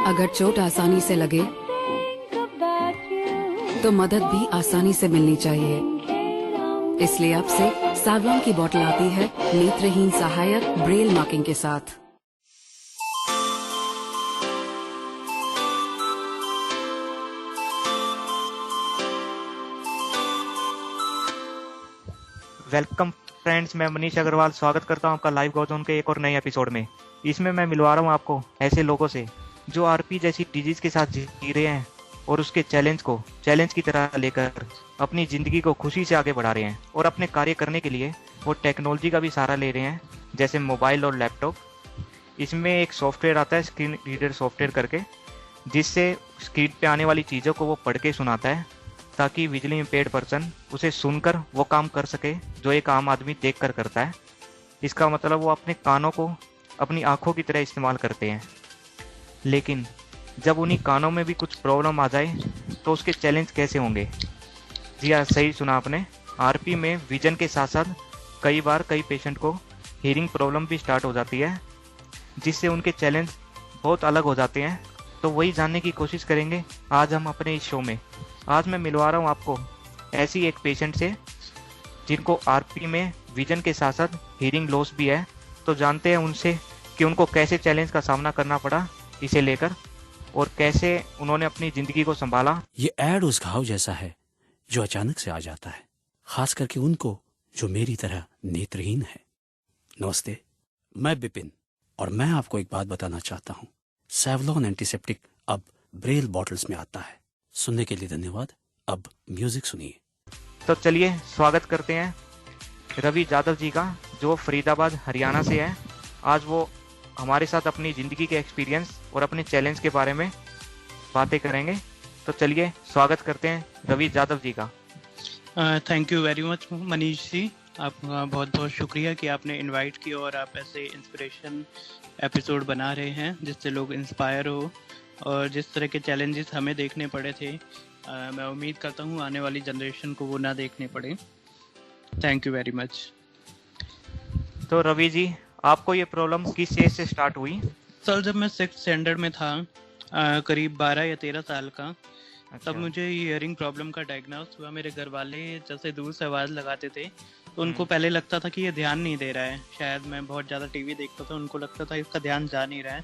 अगर चोट आसानी से लगे तो मदद भी आसानी से मिलनी चाहिए। इसलिए अब से सावलॉन की बोतल आती है नेत्रहीन सहायक ब्रेल मार्किंग के साथ। वेलकम फ्रेंड्स, मैं मनीष अग्रवाल स्वागत करता हूं आपका लाइव गो के एक और नए एपिसोड में। इसमें मैं मिलवा रहा हूं आपको ऐसे लोगों से जो आरपी जैसी डिजीज के साथ जी रहे हैं और उसके चैलेंज की तरह लेकर अपनी ज़िंदगी को खुशी से आगे बढ़ा रहे हैं और अपने कार्य करने के लिए वो टेक्नोलॉजी का भी सहारा ले रहे हैं, जैसे मोबाइल और लैपटॉप। इसमें एक सॉफ्टवेयर आता है स्क्रीन रीडर सॉफ्टवेयर करके, जिससे स्क्रीन पे आने वाली चीज़ों को वो पढ़ के सुनाता है ताकि विजुअली इम्पेयर्ड पर्सन उसे सुनकर वो काम कर सके जो एक आम आदमी देख कर करता है। इसका मतलब वो अपने कानों को अपनी आंखों की तरह इस्तेमाल करते हैं। लेकिन जब उन्हीं कानों में भी कुछ प्रॉब्लम आ जाए तो उसके चैलेंज कैसे होंगे? जी हाँ, सही सुना आपने। आरपी में विजन के साथ साथ कई पेशेंट को हियरिंग प्रॉब्लम भी स्टार्ट हो जाती है, जिससे उनके चैलेंज बहुत अलग हो जाते हैं। तो वही जानने की कोशिश करेंगे आज हम अपने इस शो में। आज मैं मिलवा रहा हूँ आपको ऐसी एक पेशेंट से जिनको आरपी में विजन के साथ साथ हियरिंग लॉस भी है। तो जानते हैं उनसे कि उनको कैसे चैलेंज का सामना करना पड़ा इसे लेकर और कैसे उन्होंने अपनी जिंदगी को संभाला। ये ऐड उस घाव जैसा है जो अचानक से आ जाता है, खास करके उनको जो मेरी तरह नेत्रहीन है। नमस्ते, मैं बिपिन और मैं आपको एक बात बताना चाहता हूँ। सैवलॉन एंटीसेप्टिक अब ब्रेल बॉटल्स में आता है। सुनने के लिए धन्यवाद। अब म्यूजिक सुनिए। तो चलिए स्वागत करते हैं रवि यादव जी का, जो फरीदाबाद हरियाणा से है। आज वो हमारे साथ अपनी ज़िंदगी के एक्सपीरियंस और अपने चैलेंज के बारे में बातें करेंगे। तो चलिए स्वागत करते हैं रवि यादव जी का। Thank you very much Manish ji, आपका बहुत बहुत शुक्रिया कि आपने इनवाइट किया और आप ऐसे इंस्पिरेशन एपिसोड बना रहे हैं जिससे लोग इंस्पायर हो। और जिस तरह के चैलेंजेस हमें देखने पड़े थे, मैं उम्मीद करता हूँ आने वाली जनरेशन को वो ना देखने पड़े। Thank you very much. तो रवि जी, आपको ये प्रॉब्लम किस एज से स्टार्ट हुई? सर, जब मैं 6th स्टैंडर्ड में था, करीब 12 या 13 साल का, तब मुझे हियरिंग प्रॉब्लम का डायग्नोस हुआ। मेरे घर वाले जैसे दूर से आवाज़ लगाते थे तो उनको पहले लगता था कि ये ध्यान नहीं दे रहा है। शायद मैं बहुत ज़्यादा टीवी देखता था, उनको लगता था इसका ध्यान जा नहीं रहा है।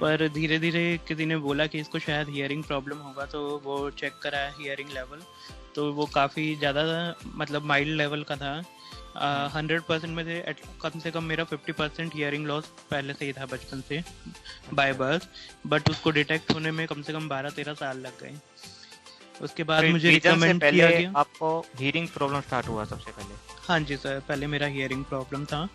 पर धीरे धीरे किसी ने बोला कि इसको शायद हियरिंग प्रॉब्लम होगा, तो वो चेक करा हियरिंग लेवल, तो वो काफ़ी ज़्यादा मतलब माइल्ड लेवल का था। 100% में से कम से कम मेरा 50% हियरिंग लॉस पहले से ही था बचपन से बाय बर्थ। बट उसको डिटेक्ट होने में कम से कम 12-13 साल लग गए। उसके बाद मुझे रिकमेंड किया गया। आपको हियरिंग प्रॉब्लम स्टार्ट हुआ सबसे पहले? हाँ जी सर, पहले मेरा हियरिंग प्रॉब्लम था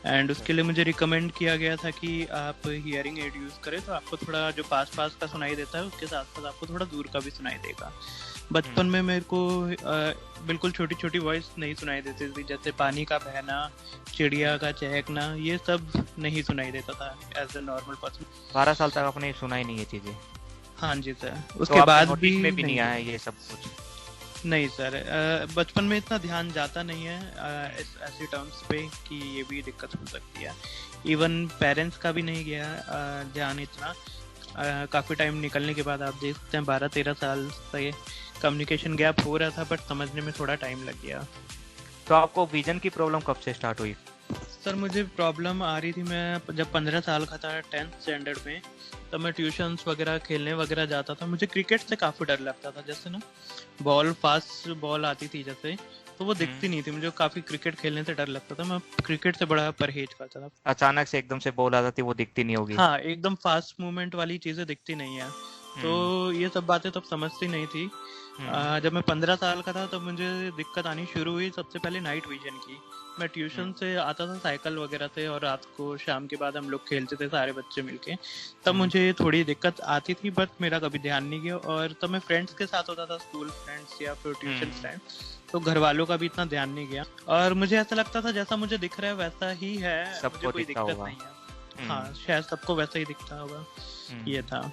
एंड उसके लिए मुझे रिकमेंड किया गया था कि आप हियरिंग एड यूज़ करें तो आपको थोड़ा जो पास का सुनाई देता है उसके साथ साथ आपको थोड़ा दूर का भी सुनाई देगा। बचपन में मेरे को बिल्कुल छोटी छोटी वॉइस नहीं सुनाई देती थी, जैसे पानी का बहना, चिड़िया का चहकना, ये सब नहीं सुनाई देता था एज ए नॉर्मल पर्सन। 12 साल तक आपने सुना ही नहीं ये चीज़ें? हाँ जी सर। उसके बाद भी नहीं आया ये सब कुछ? नहीं सर, बचपन में इतना ध्यान जाता नहीं है ऐसे टर्म्स पे कि ये भी दिक्कत हो सकती है। इवन पेरेंट्स का भी नहीं गया ध्यान इतना। काफ़ी टाइम निकलने के बाद आप देख सकते हैं 12-13 साल से कम्युनिकेशन गैप हो रहा था, बट समझने में थोड़ा टाइम लग गया। तो आपको विजन की प्रॉब्लम कब से स्टार्ट हुई? सर, मुझे प्रॉब्लम आ रही थी मैं जब 15 साल का था, 10th स्टैंडर्ड में। तब मैं ट्यूशन्स वगैरह खेलने वगैरह जाता था। मुझे क्रिकेट से काफ़ी डर लगता था। जैसे ना फास्ट बॉल आती थी जैसे, तो वो दिखती नहीं थी। मुझे काफ़ी क्रिकेट खेलने से डर लगता था। मैं क्रिकेट से बड़ा परहेज करता था। अचानक से एकदम से बॉल आ जाती, वो दिखती नहीं होगी? हाँ, एकदम फास्ट मूवमेंट वाली चीज़ें दिखती नहीं है। तो ये सब बातें तब समझती नहीं थी। जब मैं 15 साल का था तब मुझे दिक्कत आनी शुरू हुई सबसे पहले नाइट विजन की। मैं ट्यूशन से आता था साइकिल वगैरह से, और रात को शाम के बाद हम लोग खेलते थे सारे बच्चे मिलके। तब मुझे थोड़ी दिक्कत आती थी, बट मेरा कभी ध्यान नहीं गया। और तब मैं फ्रेंड्स के साथ होता था, स्कूल फ्रेंड्स या फिर ट्यूशन फ्रेंड्स, तो घर वालों का भी इतना ध्यान नहीं गया। और मुझे ऐसा लगता था जैसा मुझे दिख रहा है वैसा ही है, मुझे कोई दिक्कत नहीं है। हाँ, शायद सबको वैसा ही दिखता होगा, ये था।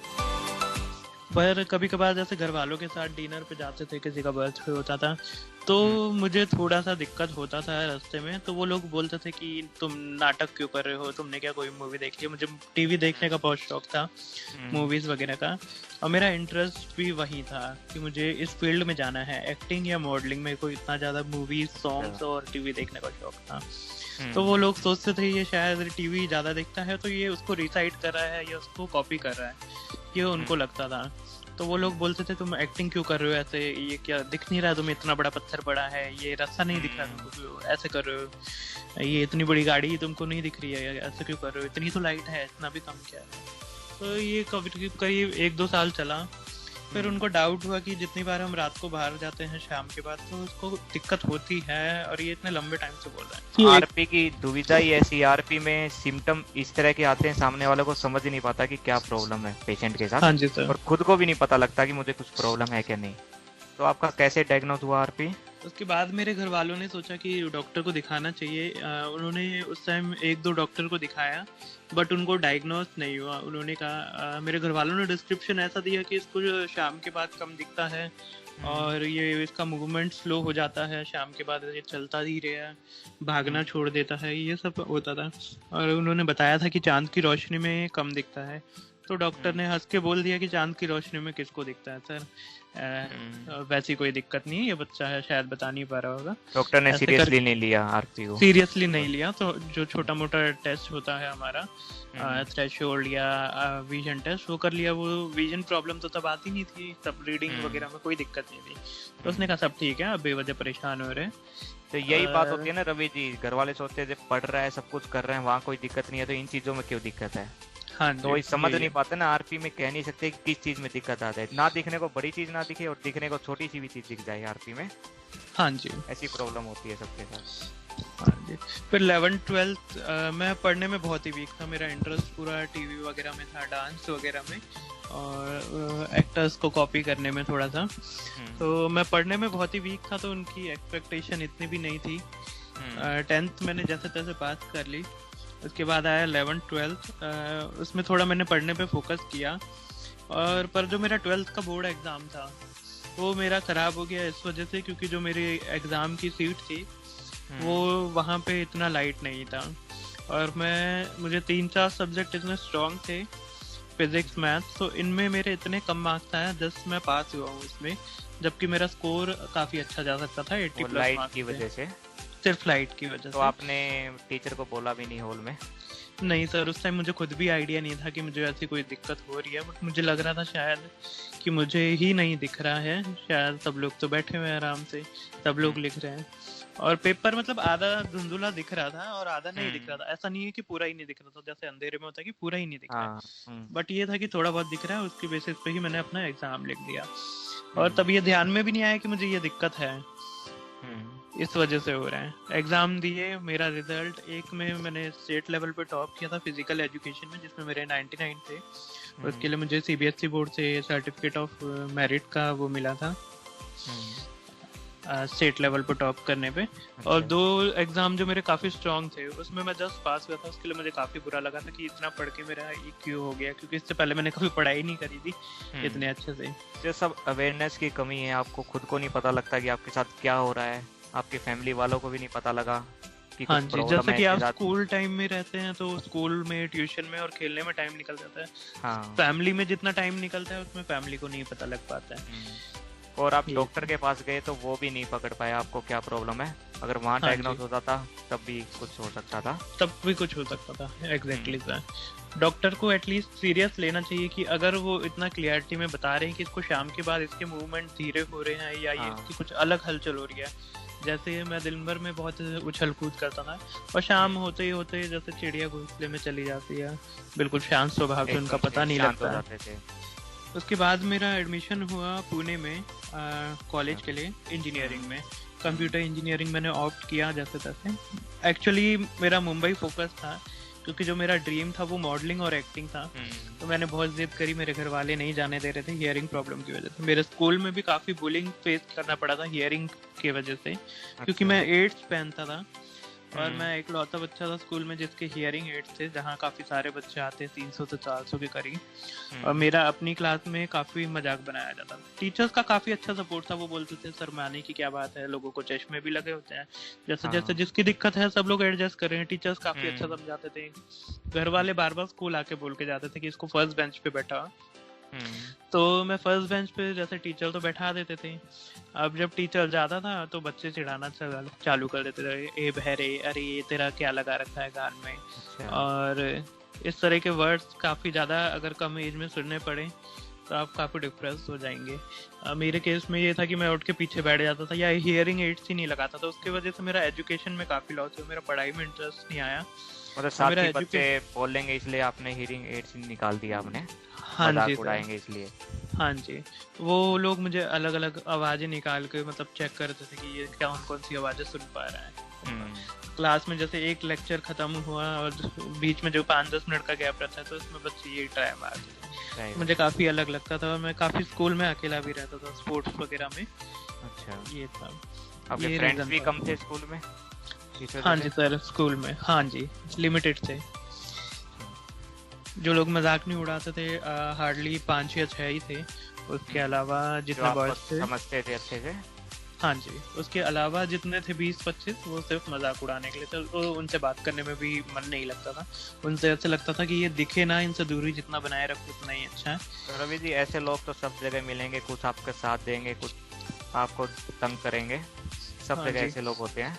पर कभी कभार जैसे घर वालों के साथ डिनर पे जाते थे, किसी का बर्थडे होता था, तो मुझे थोड़ा सा दिक्कत होता था रास्ते में। तो वो लोग बोलते थे कि तुम नाटक क्यों कर रहे हो, तुमने क्या कोई मूवी देख ली? मुझे टीवी देखने का बहुत शौक था, मूवीज वगैरह का, और मेरा इंटरेस्ट भी वही था कि मुझे इस फील्ड में जाना है, एक्टिंग या मॉडलिंग में। कोई इतना ज्यादा मूवीज, सॉन्ग्स और टीवी देखने का शौक था। तो वो लोग सोचते थे ये शायद टीवी ज्यादा देखता है तो ये उसको रिसाइट कर रहा है या उसको कॉपी कर रहा है, ये उनको लगता था। तो वो लोग बोलते थे तुम एक्टिंग क्यों कर रहे हो ऐसे, ये क्या दिख नहीं रहा तुम्हें, इतना बड़ा पत्थर पड़ा है, ये रास्ता नहीं दिख रहा तुमको, ऐसे कर रहे हो, ये इतनी बड़ी गाड़ी तुमको नहीं दिख रही है, ऐसे क्यों कर रहे हो, इतनी तो लाइट है, इतना भी कम क्या है। तो ये करीब 1-2 साल चला। फिर उनको डाउट हुआ कि जितनी बार हम रात को बाहर जाते हैं शाम के बाद तो उसको दिक्कत होती है, और ये इतने लंबे टाइम से बोल रहा है। आरपी की दुविधा ही ऐसी, आरपी में सिम्टम इस तरह के आते हैं, सामने वाले को समझ ही नहीं पाता कि क्या प्रॉब्लम है पेशेंट के साथ। हाँ जी सर। और खुद को भी नहीं पता लगता कि मुझे कुछ प्रॉब्लम है क्या नहीं। तो आपका कैसे डायग्नोज हुआ आरपी? उसके बाद मेरे घर वालों ने सोचा कि डॉक्टर को दिखाना चाहिए। उन्होंने उस टाइम 1-2 डॉक्टर को दिखाया, बट उनको डायग्नोस नहीं हुआ। उन्होंने कहा, मेरे घर वालों ने डिस्क्रिप्शन ऐसा दिया कि इसको जो शाम के बाद कम दिखता है और ये इसका मूवमेंट स्लो हो जाता है, शाम के बाद ये चलता धीरे है, भागना छोड़ देता है, ये सब होता था। और उन्होंने बताया था कि चांद की रोशनी में कम दिखता है। तो डॉक्टर ने हंस के बोल दिया कि चांद की रोशनी में किसको दिखता है सर, वैसी कोई दिक्कत नहीं है, ये बच्चा है शायद बता नहीं पा रहा होगा। डॉक्टर ने सीरियसली नहीं लिया आरपी को? सीरियसली नहीं लिया। तो जो छोटा मोटा टेस्ट होता है हमारा, थ्रेशोल्ड या विजन टेस्ट, वो कर लिया। वो विजन प्रॉब्लम तो तब आती नहीं थी, तब रीडिंग वगैरह में कोई दिक्कत नहीं थी। तो उसने कहा सब ठीक है, अब बेवजह परेशान हो रहे। तो यही बात होती है ना रवि जी, घर वाले सोचते हैं जब पढ़ रहा है, सब कुछ कर रहे हैं, वहाँ कोई दिक्कत नहीं है, तो इन चीजों में क्यों दिक्कत है? हाँ तो ये समझ नहीं पाते ना, आरपी में कह नहीं सकते कि किस चीज में दिक्कत आ जाए, ना दिखने को बड़ी चीज ना दिखे और दिखने को छोटी सी भी चीज दिख जाए आरपी में। हाँ जी, ऐसी प्रॉब्लम होती है सबके साथ। हाँ जी। फिर 11th-12th मैं पढ़ने में बहुत ही वीक था। मेरा इंटरेस्ट पूरा टीवी वगैरह में था, डांस वगैरह में, और एक्टर्स को कॉपी करने में थोड़ा सा। तो मैं पढ़ने में बहुत ही वीक था, तो उनकी एक्सपेक्टेशन इतनी भी नहीं थी। 10th मैंने जैसे तैसे पास कर ली। उसके बाद आया 11th-12th, उसमें थोड़ा मैंने पढ़ने पे फोकस किया। और पर जो मेरा 12th का बोर्ड एग्ज़ाम था वो मेरा ख़राब हो गया इस वजह से, क्योंकि जो मेरी एग्ज़ाम की सीट थी वो वहाँ पे इतना लाइट नहीं था। और मुझे 3-4 सब्जेक्ट इतने स्ट्रॉन्ग थे, फिजिक्स, मैथ्स, तो इनमें मेरे इतने कम मार्क्स आए, 10 मैं पास हुआ हूँ इसमें, जबकि मेरा स्कोर काफ़ी अच्छा जा सकता था, 80+ मार्क्स की वजह से। सिर्फ लाइट की वजह से। तो आपने टीचर को बोला भी नहीं हॉल में? नहीं सर, उस टाइम मुझे खुद भी आइडिया नहीं था कि मुझे ऐसी कोई दिक्कत हो रही है, बट मुझे लग रहा था शायद कि मुझे ही नहीं दिख रहा है, शायद सब लोग तो बैठे हुए हैं आराम से, सब लोग लिख रहे हैं। और पेपर मतलब आधा धुंधुला दिख रहा था और आधा नहीं दिख रहा था। ऐसा नहीं है कि पूरा ही नहीं दिख रहा था, जैसे अंधेरे में होता है कि पूरा ही नहीं दिख रहा है, बट ये था कि थोड़ा बहुत दिख रहा है। उसके बेसिस पे ही मैंने अपना एग्जाम लिख दिया, और तब ये ध्यान में भी नहीं आया कि मुझे ये दिक्कत है, इस वजह से हो रहा है। एग्जाम दिए, मेरा रिजल्ट, एक में मैंने स्टेट लेवल पे टॉप किया था फिजिकल एजुकेशन में, जिसमें मेरे 99 थे। उसके लिए मुझे सीबीएसई बोर्ड से सर्टिफिकेट ऑफ मेरिट का वो मिला था, स्टेट लेवल पे टॉप करने पे। और 2 एग्जाम जो मेरे काफी स्ट्रॉन्ग थे, उसमें मैं जस्ट पास हुआ था। उसके लिए मुझे काफी बुरा लगा था कि इतना पढ़ के मेरा ये क्यों हो गया, क्योंकि इससे पहले मैंने कभी पढ़ाई नहीं करी थी इतने अच्छे से। ये सब अवेयरनेस की कमी है, आपको खुद को नहीं पता लगता कि आपके साथ क्या हो रहा है, आपके फैमिली वालों को भी नहीं पता लगा कि हाँ कुछ जी, जैसे कि आप स्कूल टाइम में रहते हैं तो स्कूल में, ट्यूशन में और खेलने में टाइम निकल जाता है। हाँ। फैमिली में जितना टाइम निकलता है उसमें फैमिली को नहीं पता लग पाता है। और आप डॉक्टर के पास गए तो वो भी नहीं पकड़ पाया आपको क्या प्रॉब्लम है। अगर वहाँ डायग्नोज होता था तब भी कुछ हो सकता था, एग्जैक्टली सर। डॉक्टर को एटलीस्ट सीरियस लेना चाहिए कि अगर वो इतना क्लियरिटी में बता रहे हैं कि इसको शाम के बाद इसके मूवमेंट धीरे हो रहे हैं या ये इसकी कुछ अलग हलचल हो रही है। जैसे मैं दिन भर में बहुत उछल कूद करता था, और शाम होते ही जैसे चिड़िया घोंसले में चली जाती है, बिल्कुल शांत स्वभाव से, उनका पता नहीं लगता। उसके बाद मेरा एडमिशन हुआ पुणे में कॉलेज के लिए, इंजीनियरिंग में, कंप्यूटर इंजीनियरिंग मैंने ऑप्ट किया जैसे तैसे। एक्चुअली मेरा मुंबई फोकस था, क्योंकि जो मेरा ड्रीम था वो मॉडलिंग और एक्टिंग था। तो मैंने बहुत जिद करी, मेरे घर वाले नहीं जाने दे रहे थे हियरिंग प्रॉब्लम की वजह से। मेरे स्कूल में भी काफ़ी बुलिंग फेस करना पड़ा था हियरिंग की वजह से, क्योंकि मैं 8th पहनता था। और मैं इकलौता बच्चा था स्कूल में जिसके हियरिंग एड्स थे, जहाँ काफी सारे बच्चे आते, 300 से 400 के करीब। और मेरा अपनी क्लास में काफी मजाक बनाया जाता था। टीचर्स का काफी अच्छा सपोर्ट था, वो बोलते थे सर माने की क्या बात है, लोगों को चश्मे भी लगे होते हैं, जैसे जैसे जिसकी दिक्कत है सब लोग एडजस्ट कर रहे हैं। टीचर्स काफी अच्छा समझाते थे। घर वाले बार बार स्कूल आके बोल के जाते थे कि इसको फर्स्ट बेंच पे बैठा। तो मैं फर्स्ट बेंच पे, जैसे टीचर तो बैठा देते थे, अब जब टीचर जाता था तो बच्चे चिढ़ाना चालू कर देते थे, ए बहरे, अरे ये तेरा क्या लगा रखा है कान में। और इस तरह के वर्ड्स काफी ज्यादा अगर कम एज में सुनने पड़े तो आप काफी डिप्रेस हो जाएंगे। मेरे केस में ये था कि मैं उठ के पीछे बैठ जाता था या हियरिंग एड्स ही नहीं लगाता था। उसकी वजह से मेरा एजुकेशन में काफी लॉस हुआ, मेरा पढ़ाई में इंटरेस्ट नहीं आया। मतलब साथ ही बच्चे बोलेंगे इसलिए आपने हियरिंग एड्स निकाल दिया आपने? हाँ जी उड़ाएंगे इसलिए? हाँ जी, वो लोग मुझे अलग अलग आवाजें निकाल के मतलब चेक करते थे कि ये कौन सी आवाजें सुन पा रहा है। क्लास में जैसे एक लेक्चर खत्म हुआ और बीच में जो 5-10 मिनट का गैप रहता है तो इसमें बच्चे ये ट्राई मारते थे। मुझे काफी अलग लगता था और मैं काफी स्कूल में अकेला भी रहता था, स्पोर्ट्स वगैरह में। अच्छा, ये था। आपके फ्रेंड्स भी कम थे स्कूल में? हाँ जी सर, स्कूल में हाँ जी लिमिटेड थे। जो लोग मजाक नहीं उड़ाते थे हार्डली 5 या 6 ही थे। उसके अलावा जितने बॉयज थे समझते थे अच्छे से। हाँ जी, उसके अलावा जितने थे 20-25 वो सिर्फ मजाक उड़ाने के लिए थे। तो उनसे बात करने में भी मन नहीं लगता था। उनसे ऐसे लगता था कि ये दिखे ना, इनसे दूरी जितना बनाए रखो उतना ही अच्छा है। तो रवि जी, ऐसे लोग तो सब जगह मिलेंगे, कुछ आपके साथ देंगे, कुछ आपको तंग करेंगे, सब जगह ऐसे लोग होते हैं।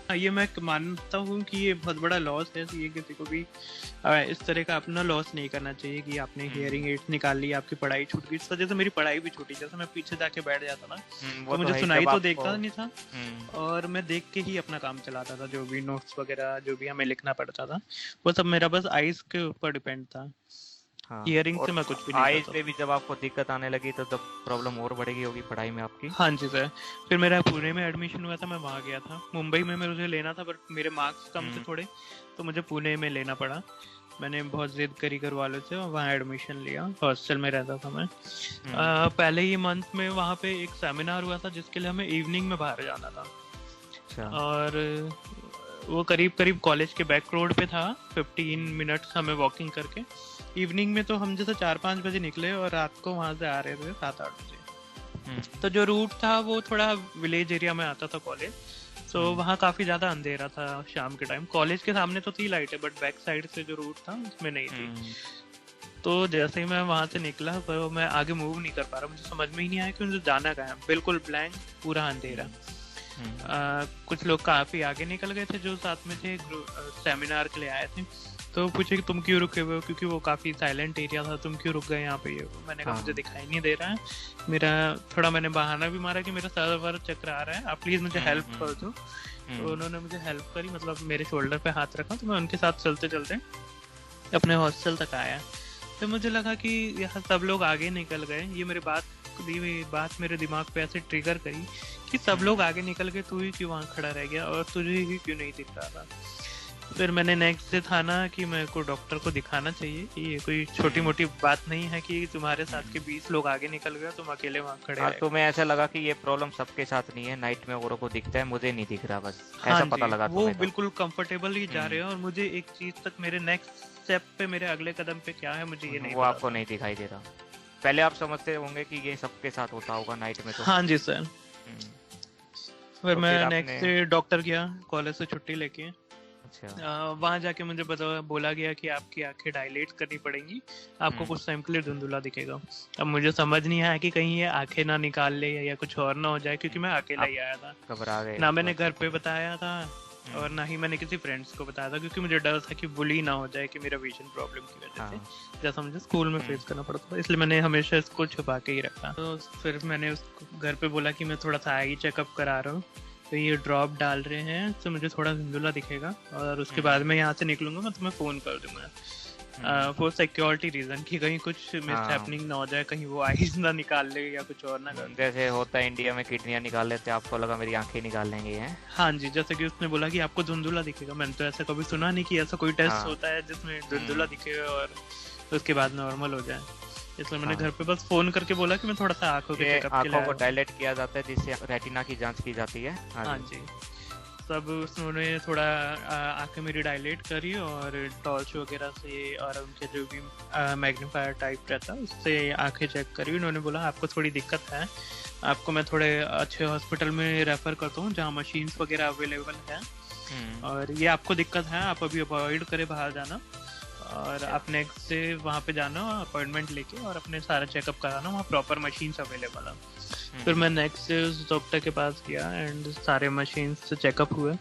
ये मैं मानता हूँ कि ये बहुत बड़ा लॉस है। ये किसी को भी इस तरह का अपना लॉस नहीं करना चाहिए कि आपने हियरिंग एड्स निकाल ली, आपकी पढ़ाई छूट गई। इस वजह से मेरी पढ़ाई भी छूटी। जैसे मैं पीछे जाके बैठ जाता ना तो मुझे सुनाई तो देखता नहीं था और मैं देख के ही अपना काम चलाता था। जो भी नोट्स वगैरह जो भी हमें लिखना पड़ता था वो सब मेरा बस आइज के ऊपर डिपेंड था। हियरिंग से मैं कुछ भी नहीं आइज पे भी जब आपको दिक्कत आने लगी तो तब प्रॉब्लम और बढ़ेगी होगी पढ़ाई में आपकी? हाँ जी सर, फिर मेरा पुणे में एडमिशन हुआ था, मैं वहाँ गया था। मुंबई में मुझे लेना था बट मेरे मार्क्स कम थे थोड़े, तो मुझे पुणे में लेना पड़ा। मैंने बहुत जिद करी घर वालों से और वहाँ एडमिशन लिया। हॉस्टल में रहता था मैं। पहले ही मंथ में वहाँ पे एक सेमिनार हुआ था जिसके लिए हमें इवनिंग में बाहर जाना था। और वो करीब कॉलेज के बैक रोड पे था। 15 मिनट्स हमें वॉकिंग करके। इवनिंग में तो हम जैसे 4-5 बजे निकले और रात को वहां से आ रहे थे 7-8 बजे। तो जो रूट था वो थोड़ा विलेज एरिया में आता था कॉलेज, तो वहाँ काफी ज्यादा अंधेरा था शाम के टाइम। कॉलेज के सामने तो थी लाइटें बट बैक साइड से जो रूट था उसमें नहीं थी। तो जैसे ही मैं वहां से निकला तो मैं आगे मूव नहीं कर पा रहा। मुझे समझ में ही नहीं आया कि मुझे जाना कहाँ है। बिल्कुल ब्लैंक, पूरा अंधेरा। कुछ लोग काफी आगे निकल गए थे जो साथ में थे, सेमिनार के लिए आए थे। तो पूछे कि तुम क्यों रुके हुए हो, क्योंकि वो काफी साइलेंट एरिया था, तुम क्यों रुक गए यहाँ पे? ये मैंने कहा मुझे दिखाई नहीं दे रहा है। मेरा थोड़ा मैंने बहाना भी मारा कि मेरा सर वर चक्कर आ रहा है, आप प्लीज मुझे हेल्प कर दो। तो उन्होंने मुझे हेल्प करी, मतलब मेरे शोल्डर पे हाथ रखा। तो मैं उनके साथ चलते चलते अपने हॉस्टल तक आया। तो मुझे लगा कि यहाँ सब लोग आगे निकल गए। ये मेरे बात मेरे दिमाग पे ऐसे ट्रिगर करी कि सब लोग आगे निकल गए, तू ही क्यों वहाँ खड़ा रह गया और तुझे ही क्यों नहीं दिख रहा था। फिर मैंने नेक्स्ट डे था ना कि मेरे को डॉक्टर को दिखाना चाहिए कि ये कोई छोटी मोटी बात नहीं है कि तुम्हारे साथ के 20 लोग आगे निकल गए, तुम अकेले वहाँ खड़े हैं। तुम्हें ऐसा लगा कि ये प्रॉब्लम सबके साथ नहीं है, नाइट में औरों को दिखता है, मुझे नहीं दिख रहा, बस ऐसा पता लगा? वो बिल्कुल कंफर्टेबल ही जा रहे हैं और मुझे एक चीज तक, मेरे नेक्स्ट स्टेप पे, मेरे अगले कदम पे क्या है मुझे ये नहीं, वो आपको नहीं दिखाई दे रहा। पहले आप समझते होंगे कि ये सबके साथ होता होगा नाइट में तो? हाँ जी सर। फिर मैं नेक्स्ट डे डॉक्टर गया कॉलेज से छुट्टी लेके। वहां जाके मुझे बोला गया कि आपकी आंखें डायलेट करनी पड़ेंगी, आपको कुछ टाइम के लिए धुंधुला दिखेगा। अब मुझे समझ नहीं आया कि कहीं ये आंखें ना निकाल ले या कुछ और ना हो जाए, क्योंकि मैं अकेला ही आया था। घबरा गए? ना मैंने घर पे बताया था और ना ही मैंने किसी फ्रेंड्स को बताया था, क्योंकि मुझे डर था कि बुली ना हो जाए कि मेरा विजन प्रॉब्लम की वजह से, जैसा मुझे स्कूल में फेस करना पड़ता था। इसलिए मैंने हमेशा इसको छुपा के ही रखा। तो फिर मैंने उसको घर पे बोला कि मैं थोड़ा सा आई चेकअप करा रहा हूँ, तो ये ड्रॉप डाल रहे हैं तो मुझे थोड़ा धुंधुला दिखेगा और उसके बाद मैं यहाँ से निकलूंगा, मैं तुम्हें फोन कर दूंगा फॉर सिक्योरिटी रीजन, कि कहीं कुछ मिसहैपनिंग ना हो जाए, कहीं वो आईज ना निकाल ले या कुछ और ना कर। जैसे होता है इंडिया में किडनियां निकाल लेते हैं, आपको लगा मेरी आंखें निकाल लेंगे हैं? हाँ जी, जैसे कि उसने बोला कि आपको धुंधुला दिखेगा। मैंने तो ऐसा कभी सुना नहीं कि ऐसा कोई टेस्ट होता है जिसमें धुंधुला दिखे और उसके बाद नॉर्मल हो जाए। इसलिए मैंने घर पे बस फोन करके बोला कि मैं थोड़ा सा आंखों के चेकअप के लिए, आंखों को डायलेट किया जाता है जिससे रेटिना की जांच की जाती है। हाँ जी। सब उन्होंने थोड़ा आंखें मेरी डायलेट करी और टॉर्च वगैरह से और उनके जो भी मैग्नीफायर टाइप रहता है उससे आंखें चेक करी। उन्होंने बोला आपको थोड़ी दिक्कत है, आपको मैं थोड़े अच्छे हॉस्पिटल में रेफर करता हूँ जहाँ मशीन्स वगैरह अवेलेबल है, और ये आपको दिक्कत है आप अभी अवॉइड करें बाहर जाना, और आप नेक्स्ट डे वहाँ पे जाना अपॉइंटमेंट लेके और अपने सारा चेकअप कराना, वहाँ प्रॉपर मशीन्स अवेलेबल है। फिर मैं नेक्स्ट डे उस डॉक्टर के पास गया एंड सारे मशीन्स से चेकअप हुए।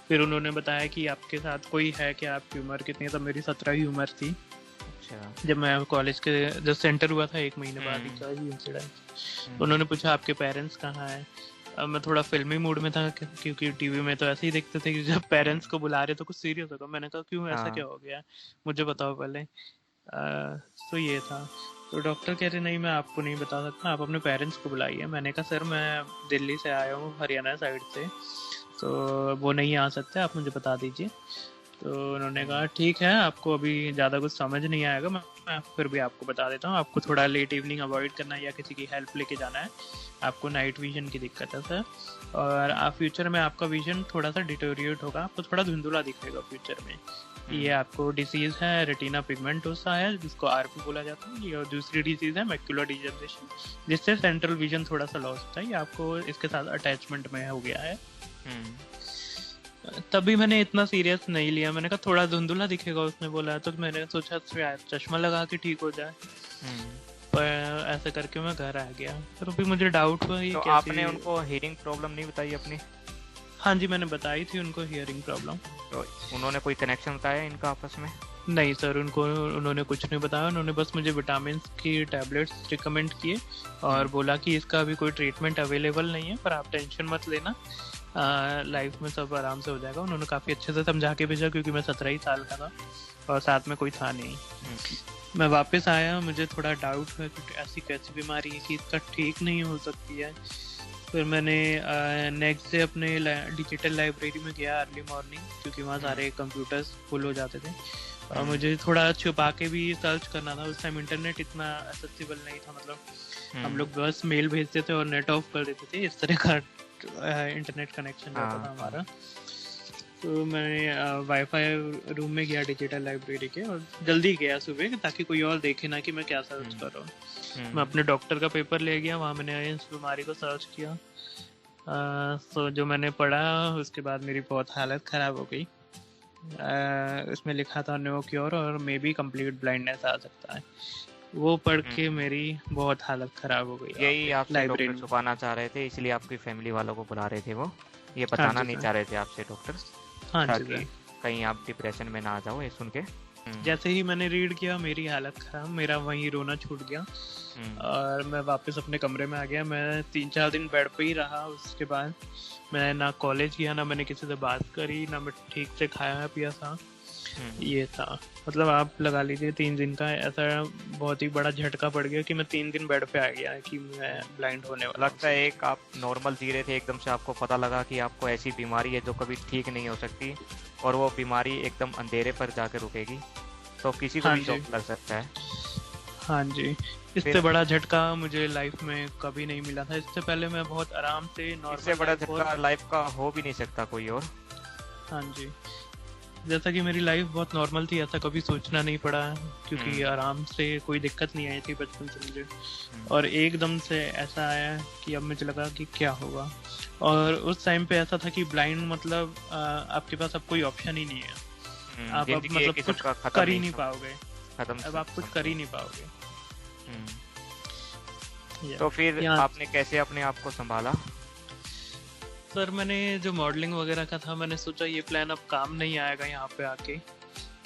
फिर उन्होंने बताया कि आपके साथ कोई है कि आपकी उम्र कितनी है, तब मेरी 17 ही उम्र थी। अच्छा। जब मैं कॉलेज के जब सेंटर हुआ था 1 महीने बाद ही का ही इंसिडेंट। उन्होंने पूछा आपके पेरेंट्स कहाँ हैं। अब मैं थोड़ा फिल्मी मूड में था क्योंकि टीवी में तो ऐसे ही देखते थे कि जब पेरेंट्स को बुला रहे तो कुछ सीरियस होगा। मैंने कहा क्यों, ऐसा क्या हो गया, मुझे बताओ पहले। तो ये था। तो डॉक्टर कह रहे नहीं मैं आपको नहीं बता सकता, आप अपने पेरेंट्स को बुलाइए। मैंने कहा सर मैं दिल्ली से आया हूँ, हरियाणा साइड से, तो वो नहीं आ सकते, आप मुझे बता दीजिए। तो उन्होंने कहा ठीक है, आपको अभी ज़्यादा कुछ समझ नहीं आएगा, मैं फिर भी आपको बता देता हूँ। आपको थोड़ा लेट इवनिंग अवॉइड करना है या किसी की हेल्प लेके जाना है। आपको नाइट विजन की दिक्कत है सर, और आप फ्यूचर में आपका विजन थोड़ा सा डिटोरिएट होगा, आपको थोड़ा धुंधला दिखेगा फ्यूचर में। ये आपको डिसीज है रेटिना पिगमेंटोसा है, जिसको आरपी बोला जाता है। और दूसरी डिसीज है मैक्युलर डिजनरेशन, जिससे सेंट्रल विजन थोड़ा सा लॉस होता है। ये आपको इसके साथ अटैचमेंट में हो गया है। तभी मैंने इतना सीरियस नहीं लिया, मैंने कहा थोड़ा धुंधला दिखेगा उसने बोला, तो मैंने सोचा चश्मा लगा के ठीक हो जाए। पर ऐसे करके मैं घर आ गया। फिर भी मुझे डाउट हुआ ये तो कैसे। आपने उनको हियरिंग प्रॉब्लम नहीं बताई अपनी? हाँ जी, मैंने बताई थी उनको हियरिंग प्रॉब्लम। तो उन्होंने कोई कनेक्शन बताया इनका आपस में? नहीं सर, उन्होंने कुछ नहीं बताया। उन्होंने बस मुझे विटामिन की टैबलेट्स रिकमेंड किए और बोला कि इसका अभी कोई ट्रीटमेंट अवेलेबल नहीं है, पर आप टेंशन मत लेना, लाइफ में सब आराम से हो जाएगा। उन्होंने काफ़ी अच्छे से समझा के भेजा क्योंकि मैं 17 ही साल का था और साथ में कोई था नहीं। मैं वापस आया, मुझे थोड़ा डाउट हुआ कि ऐसी कैसी बीमारी है कि इसका ठीक नहीं हो सकती है। फिर मैंने नेक्स्ट डे अपने डिजिटल लाइब्रेरी में गया अर्ली मॉर्निंग, क्योंकि वहाँ सारे कंप्यूटर्स फुल हो जाते थे और मुझे थोड़ा छुपा के भी सर्च करना था। उस टाइम इंटरनेट इतना एक्सेसिबल नहीं था, मतलब हम लोग बस मेल भेजते थे और नेट ऑफ कर देते थे, इस तरह का इंटरनेट कनेक्शन रहता था हमारा। तो मैं वाईफाई रूम में गया डिजिटल लाइब्रेरी के, और जल्दी गया सुबह ताकि कोई और देखे ना कि मैं क्या सर्च कर रहा हूँ। मैं अपने डॉक्टर का पेपर ले गया, वहाँ मैंने इस बीमारी को सर्च किया। तो जो मैंने पढ़ा उसके बाद मेरी बहुत हालत ख़राब हो गई। उसमें लिखा था नो क्योर और मे बी कंप्लीट ब्लाइंडनेस आ सकता है। वो पढ़ के मेरी बहुत हालत ख़राब हो गई। यही आपसे डॉक्टर छुपाना चाह रहे थे, इसलिए आपकी फैमिली वालों को बुला रहे थे, वो ये बताना नहीं चाह रहे थे आपसे डॉक्टर, ताकि कहीं आप डिप्रेशन में ना आ जाओ ये सुन के। जैसे ही मैंने रीड किया मेरी हालत खराब, मेरा वहीं रोना छूट गया और मैं वापस अपने कमरे में आ गया। मैं 3-4 दिन बेड पे ही रहा। उसके बाद मैं ना कॉलेज गया, ना मैंने किसी से बात करी, ना मैं ठीक से खाया पिया था। ये था, मतलब आप लगा लीजिए 3 दिन का ऐसा बहुत ही बड़ा झटका पड़ गया कि मैं 3 दिन बेड पे आ गया कि मैं ब्लाइंड होने वाला। लगता है एक आप नॉर्मल जी रहे थे, एकदम से आपको पता लगा कि आपको ऐसी बीमारी है जो कभी ठीक नहीं हो सकती, और वो बीमारी एकदम अंधेरे पर जाकर रुकेगी, तो किसी को भी शॉक लग सकता है। हाँ जी, इससे बड़ा झटका मुझे लाइफ में कभी नहीं मिला था। इससे पहले मैं बहुत आराम से नॉर्मल, इससे बड़ा झटका लाइफ का हो भी नहीं सकता कोई और। हाँ जी, जैसा कि मेरी लाइफ बहुत नॉर्मल थी, ऐसा कभी सोचना नहीं पड़ा क्योंकि आराम से कोई दिक्कत नहीं आई थी बचपन से मुझे, और एकदम से ऐसा आया कि अब मुझे लगा कि क्या होगा। और उस टाइम पे ऐसा था कि ब्लाइंड मतलब आपके पास अब कोई ऑप्शन ही नहीं है, आप अब मतलब कुछ कर ही नहीं पाओगे, अब आप कुछ कर ही नहीं पाओगे। तो फिर आपने कैसे अपने आप को संभाला? सर मैंने जो मॉडलिंग वगैरह का था, मैंने सोचा ये प्लान अब काम नहीं आएगा यहाँ पे आके,